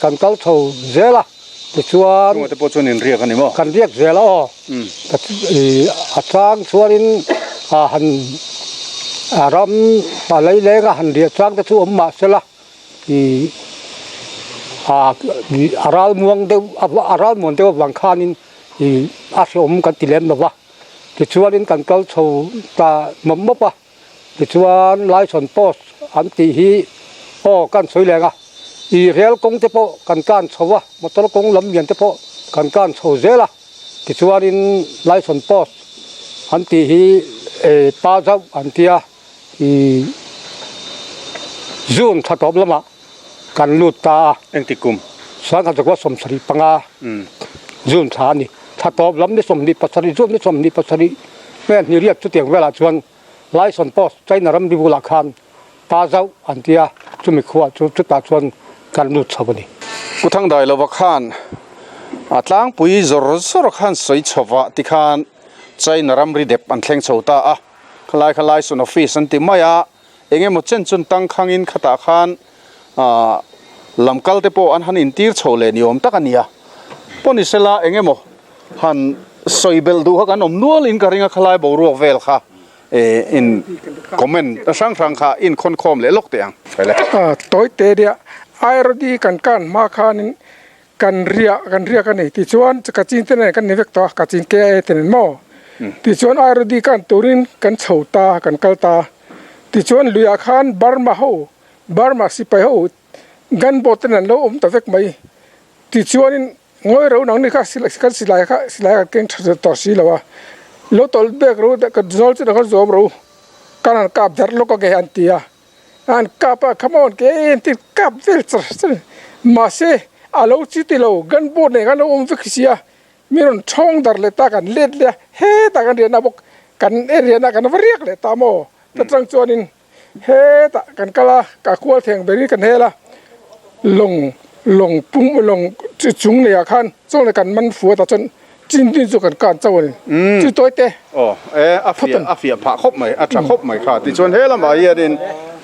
Speaker 10: กันเก้าเท่าเจล่ะแต่ชวน
Speaker 1: แต่พอชวนเรียกกันนี่มั้ง
Speaker 10: กันเรียกเจล่ะแต่อาจารย์ชวนหันรำอะไรเล็กหันเรียกจ้างแต่ชวนมาเสละอาราลมวงเดียวอาราลมวงเดียววังคานินอาศัยกันติเลมนะวะแต่ชวนกันเก้าเท่าตาหม่อมปะที่ชวนไล่ส่วนโพสอันตีฮีกันสวยเลย อีเรียลกงเตโปกันการชัวมอตลกงลำเมียนเตโปกันการชัวเจล่ะที่ชวนอินไลซอนโพสอันที่ฮีป้าเจ้าอันที่ฮีจูนทัดอบละมากันลุตตา
Speaker 3: เอ็งติกุม
Speaker 10: สังกัดว่าสมศรีปังอาจูนชานี่ทัดอบลำนี่สมนิปัสรีจูนนี่สมนิปัสรีแม่นี่เรียกชุดเตียงเวลาชวนไลซอนโพสใจนรำดิบุลาคานป้าเจ้าอันที่จุมิขวาจุดตาชวนกันลุตชาวนี่
Speaker 1: กูทั้งได้แล้วว่าข้านอัตลางปุยจรสรขันสวยชวะติขานใจนรำรีเด็บอันเทงโชตาขลายสุนอฟิสันติมายาเองหมดเช่นจนตั้งขังอินขตาขานลำกัลเตโปอันหันอินตีร์โชเลนิยมตะกันเนี่ยปนิสละเองหมดหันสวยเบลดูกันอมนัวลินการิงขลายบรัวเวลค่ะอินคอมเมนต์สังค่ะอินคนคอมเลยลกเตียงไปเลย
Speaker 8: ตัวเตเดียไอรดีกันมาคานินกันเรียกันนี่ที่ชวนจะกระจินเตนกันนี่เวกตัวกระจินแก่เตนหม้อที่ชวนไอรดีกันตูรินกันโฉตากันกัลตาที่ชวนลุยอาคารบาร์มาสิไปหูกันโบเตนันโลตะเวกไม่ที่ชวนงอยเราหนังนี่ค่ะสิลายกันเก่งต่อสิแล้วว่าโลตอลเบกรู้แต่กันจอลจะกันจอมรู้การกาบจัดโลกแกอันตียอันกาบขมอนแกอันที่กาบเวลส์มาเซอาลูจิติโลกันโบเนี่ยกันวิกฤตมีรอนช่องดาร์เลตากันเล็ดเลยเฮ้ตากันเรียนนับกันเรียนนักกันวเรียกเลยตามโมแต่จังจวนินเฮ้ตากันกะลากะขวดแทงเบรีกันเฮละลงปุ่มลงจุงเนี่ยคันส่งเลยกันมันฝัวตาจนจินดินสุกันการเจ้านี่จุดตัวเตะ
Speaker 1: อ๋ออาฟีผ่าครบไหมอัตราครบไหมค่ะที่ชวนเฮละมาเยดิน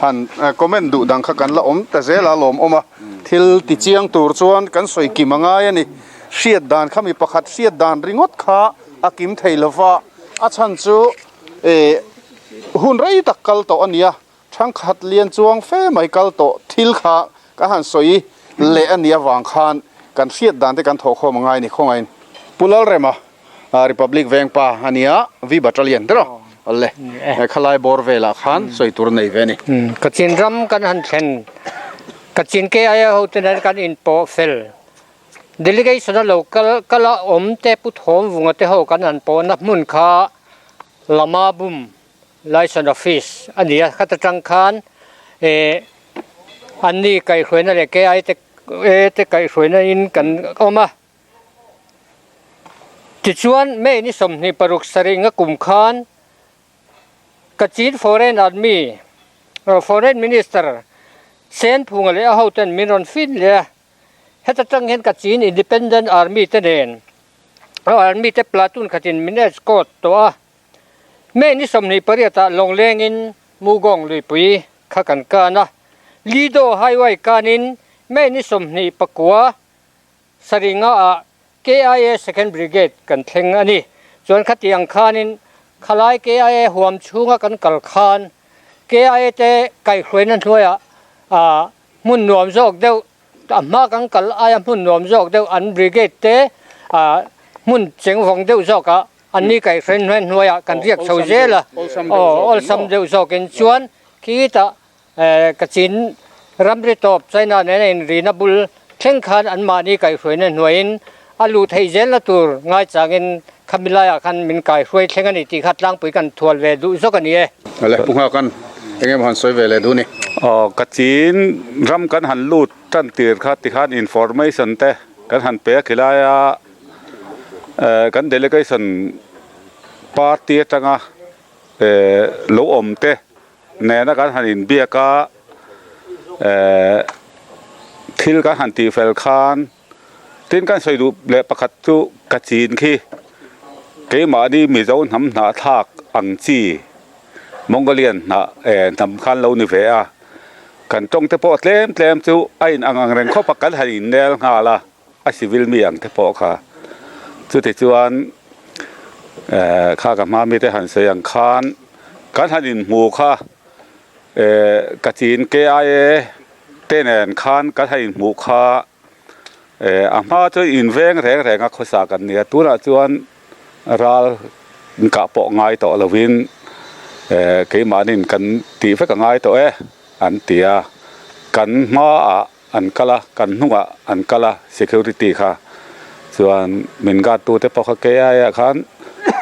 Speaker 1: หันคอมเมนต์ดูดังขักันละแต่เจละลมอมทิลติเจียงตูร์ชวนกันสวยกิมังไงนี่เสียดดานข้ามีประคัดเสียดดานริงดขาอากิมไทยละฟ้าอาชันจูหุ่นไรตักกัลโตอันเนี้ยทั้งขัดเลียนจวงเฟ่ไม่กัลโตทิลขาก็หันสวยเละอันเนี้ยวางคานกันเสียดดานที่กันโถข้อมังไงนี่ข้องไงปุลลเรมาRepublic เวงปาอันเนี้ยวิบัตรเลียนเด้ออะไรขลายบอร์เวลาขันสวยตัวนี้เวนี่
Speaker 11: กจินรำกันหันเช่นกจินเกย์เอาแต่นั้นกันอินโปเฟลเดลิเกชันเราก็ละเตปุถมวงเตหกันหันโปนับมุนคาลามาบุมไลซอนออฟฟิศอันนี้ขัดจังคันอันนี้ไก่ขวยนั่นแหละเกย์แต่ไก่ขวยนั่นอินกันเอามาจิตชวนแม่นิสมนิปรุกสริงกุมขานกจิน foreign army foreign minister เซนพุงเลยเอาแต่มิรอนฟินเลยเฮตจังเห็นกจิน independent army เตเดนarmy เตปลาตุนกจินมินเนสโกตตัวแม่นิสมนิปริยตาลงเลงินมูกองลุยปุยข้ากันกานะลีโดไฮไวกานินแม่นิสมนิปกัวสริงะKIA Second Brigade กันเทงอันนี้ส่วนขัดยังคานินขลาย KIA หวมชูงกันกัลคาน KIA เตไก่ขวยนั่นด้วยมุนหนวมโจกเดียวมากันกัลมุนหนวมโจกเดียวอัน Brigade เตมุนเจียงฟงเดียวโจกอันนี้ไก่ขวยนั่นด้วยกันเรียกชาวเจล่ะอลซัมเดียวโจกันชวนคิดกจินรำริตอบใจน่าในรีนับุลเช่นคานอันมานี่ไก่ขวยนั่นด้วยอาลูไทยเจนละตัวง่ายจากเงินคำมิลายคันมินไก่ช่วยเช่นกันที่ขัดล้างปุ๋ยกันทัวร์เวดูสักกันนี่
Speaker 1: อะไรพุ่งเข้ากันยังไงมันสวยเวลดูนี่
Speaker 7: กจีนรำกันหันลูดจันตีร์ขัดที่ขัดอินฟอร์เมชันเตกันหันเปียกิลายกันเดลิเกชันปาร์ตี้จังโลอมเตเนนักกันหันอินเบียกาทิลกันหันตีเฟลคานทีนกันสวยดูเละประคัตจุกจีนขี้เกี่ยมาดีมีเจ้าหำหน้าทากอังจีมองโกเลียนนะทำคันเราหนิเวะกันจงเทปอเต็มจูไอ้อังเร่งข้อประกันหันเนลงาละไอซิวิลมีอังเทปอค่ะจุดที่จวนข้ากับมามีแต่หันเสียงคันกันหันหมู่ค่ะกจีนเกไอเต้นคันกันหันหมู่ค่ะอามาจะอินเวงแรงๆก็สากันเนี่ยตัวละจวนรัลกะปอกง่ายต่อละวินเกี่ยมานินกันตีเฟกง่ายต่ออันเตียกันมา อันกะละกันหัวอันกะละ security ค่ะส่วนมินกาตูเตปอกเกยอะคัน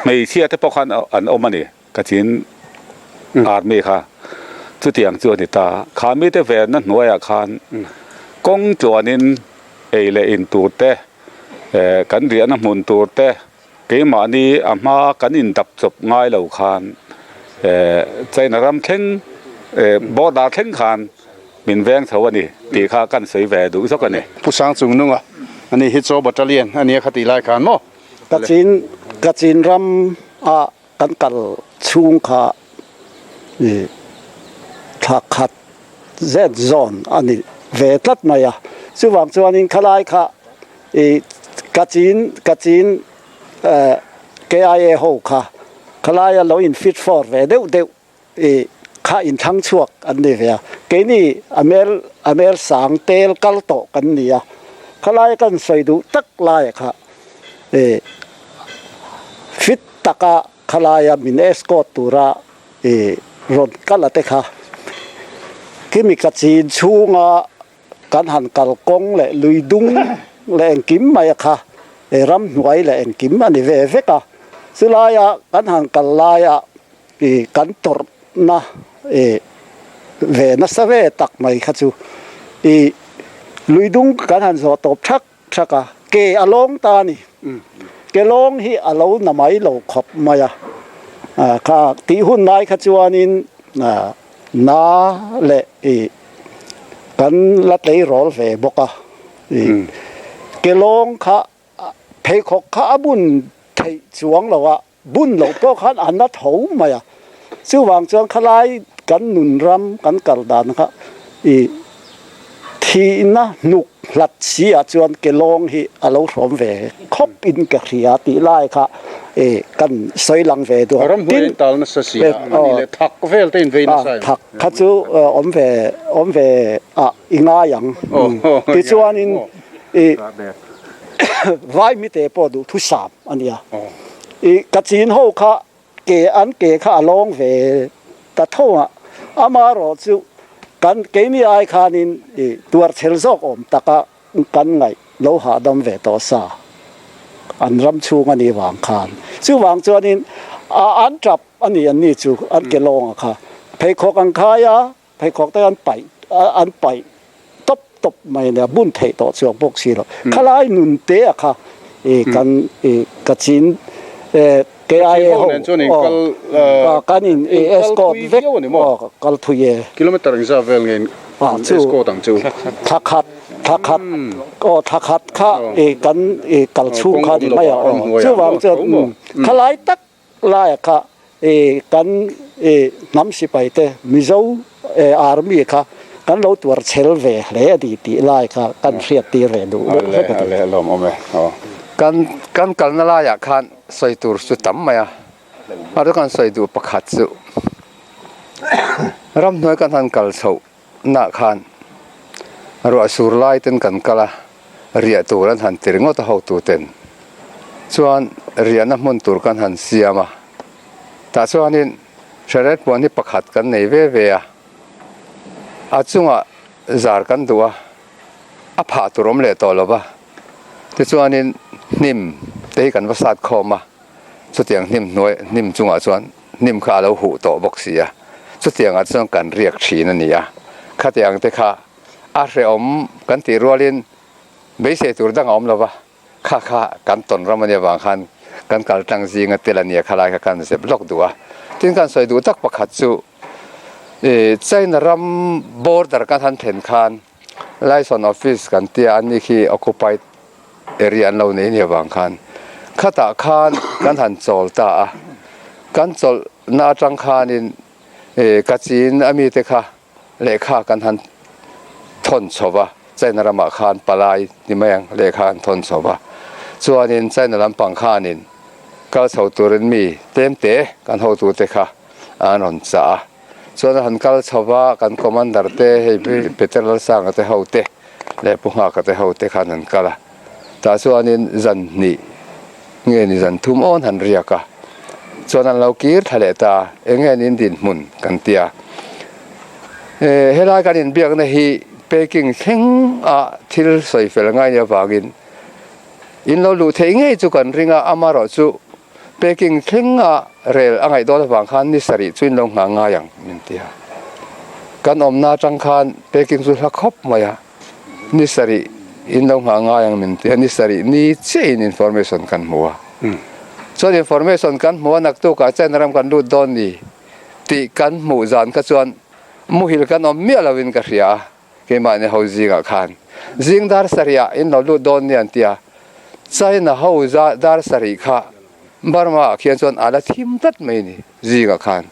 Speaker 7: ไม่เชื่อเตปอกคันอันอมันนี่กะจินอาร์มีค่ะจุดอย่างจวนนี่ตาขามีเตเวนนั่นหน่วยอาคารกงจวนินเอเลอินตูเตกันเรียนน้ำมุนตูเตเกมานี้อามากันอินดับจบง่ายเหล่าคานใจนรำเข่งบอดาเข่งคานมินแวงเท่าวันนี้ตีข้ากันสวยแวดูสักกันนี่
Speaker 1: ผู้สร้างจุงนุ่งอ่ะอันนี้ฮิตโซบัตเตอร์เลียนอันนี้คติรายการโม
Speaker 6: กจินรำกันกัลชุงขาทักขัดเซดซอนอันนี้เวทัดมาอ่ะส่วนส่วนนี้ขลายค่ะกจินKIA หกค่ะขลายเราอินฟิตฟอร์เวเดวข้าอินทั้งช่วงอันนี้เวียเกนี่อเมริสังเตลกัลโตกันนี่อ่ะขลายกันใส่ดูตักลายค่ะฟิตตะกะขลายมินเอสโกตูระรถกัลเตค่ะกิมิกจีนชูงะกันหันกัลกงและลุยดุงและกิมมาค่ะรำไว้และกิมอันนี้เวกะสุลายกันหันกัลลายกันตรนะเวนัสเวตักไม่ขัดจูลุยดุงกันหันสอตบชักเกอลงตานี่เกลงฮีอลนไม่เราขบมาค่ะตีหุ่นนายขัดจวนินนาเละกันละเตยรอลเวบกะเกลงค่ะเพคกข้าบุญไทยสวงเราว่าบุญเราก็ขันอันนัทหูมาซึ่งวางจวงขลายกันหนุนรำกันกัลดานค่ะทีน่ะนุกหลัดเสียจวนเกลงฮีอารมณ์รวมเวคบอินกะเขียตีไล่ค่ะกันสวยหลังเวตัว
Speaker 1: รำหัวอินตัลนัสเสียอันนี้เลยทักเวลเต็นเวนัส
Speaker 6: ทักขัดจูอมเวอิงายังที่จวนอินไว้มิเตปอดูทุสามอันนี้กัจจินหูค่ะเกข้าลงเวตัดทุ่งอามารอจูกันเกนี่ไอคานินตัวเชลซอกตะกะกันไงโลหะดำเวตอซาอันรำชูอันนี้วางคานซึ่งวางจวนินอันจับอันนี้จูอันเกลงค่ะเพคกันขายเพคแต่อันไปตบไม่เนี่ยบุญเทต่อช่วงพวกชีเราขลายนุนเตะค่ะกันกัจจินKIA หกกันอินเอสโกเวกกัลทุย
Speaker 1: กิโลเมตรอินซาเวลเงินเอสโกตังจู
Speaker 6: ทักขัดก็ทักขัดค่ะกันกัลชูค่ะนี่ไม่ชื่อว่าจะขลายตักลายค่ะกันน้ำสิไปเตมิโซอาร์มีค่ะกันเราตัวเชลเวเลยตีลายค่ะกันเสียตีเรดู
Speaker 1: เลยลมอม
Speaker 5: กันนั่นลายคันใส่ตัวสุดตั้มไหมอะไรกันใส่ตัวประคัดสุรำหน่วยกันทันกัลโซนักขันรัวสุรไลเต็นกันกัลเรียตัวนั้นทันติรงอตเขาตัวเต็นส่วนเรียนน้ำมันตัวกันทันเสียมาแต่ส่วนนี้เชร็ดวันนี้ประคัดกันในเวอาจุงจาร์กันตัวผ่าตัวรมเละตัวหรือเปล่าที่ส่วนนี้นิ่มเตะกันว่าสัตว์คอมาสุดที่นิ่มน้อยนิ่มจุงส่วนนิ่มข้าเราหูโตบกเสียสุดที่อาจจะการเรียกชีนั่นนี่ข้าที่ยังเตะข้าอาเรอมกันตีรัวลินไม่เสียตัวดังอมหรือเปล่าข้ากันตนรำมันยังบางคันกันการตั้งซีงัดเตลันเนี่ยข้าลายกันเสพล็อกตัวถึงการใส่ดูตักประคัดจูใจนรำบอร์ดกันทันเห็นคันไลซ์ออฟฟิศกันที่อันนี้คือ occupied area เราเนี่ยบางคันข้าตาคันกันทันโจลตากันโจลนาจังคันินกัจจินอมีเตค่ะเลขากันทันทนสบะใจนรำมาคันปลายนี่ไม่ยังเลขาทนสบะส่วนนี้ใจนรำปังคันินก็เสาตัวเรนมีเต็มเตะกันหัวตัวเตค่ะอันนนจ้าส่วนหันกัลชาวบ้านกันคอมมานดาร์เตให้เปเตอร์สังกันเตหัวเตะและพวกเขากันเตหัวเตะขันนันกัลแต่ส่วนนี้จันนี่เงี้ยนี่จันทุ่มอ่อนหันเรียกะส่วนนั้นเราคิดทะเลตาเงี้ยนี่ดินมุนกันเตียเฮลากันอินเบียกนะฮี Peking thing thil soi fel ngai ya wangin in lo lu thei ngai chu kan ringa amaro chu Peking thing rel angai dol wang khan ni sari chuin long nga yang min tia kan omna tang khan Peking chu khop maya ni sari in long nga yang min tia ni sari ni chain information kan muwa so information kan muwa nak tu ka chen ram kan lu don ni ti kan mu zan ka chuan mu hil kan om mi alawin ka ria ke ma ne hauzi ga khan jing dar saria in lo lu don ni an tia China hauza dar sari kha Burma khian chuan ala thim tat mai ni ji ga khan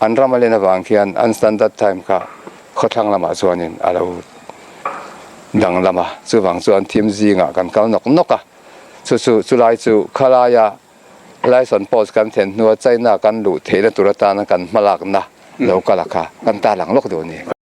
Speaker 5: an ramalena wang khian an standard time kha khothang lama chuanin alo dang lama chu wang chuan thim ji nga kan kal nok noka chu lai chu khalaya lai son post kan then nuwa China kan lu thela turata na kan malak na lo kala kha kan ta lang lok do ni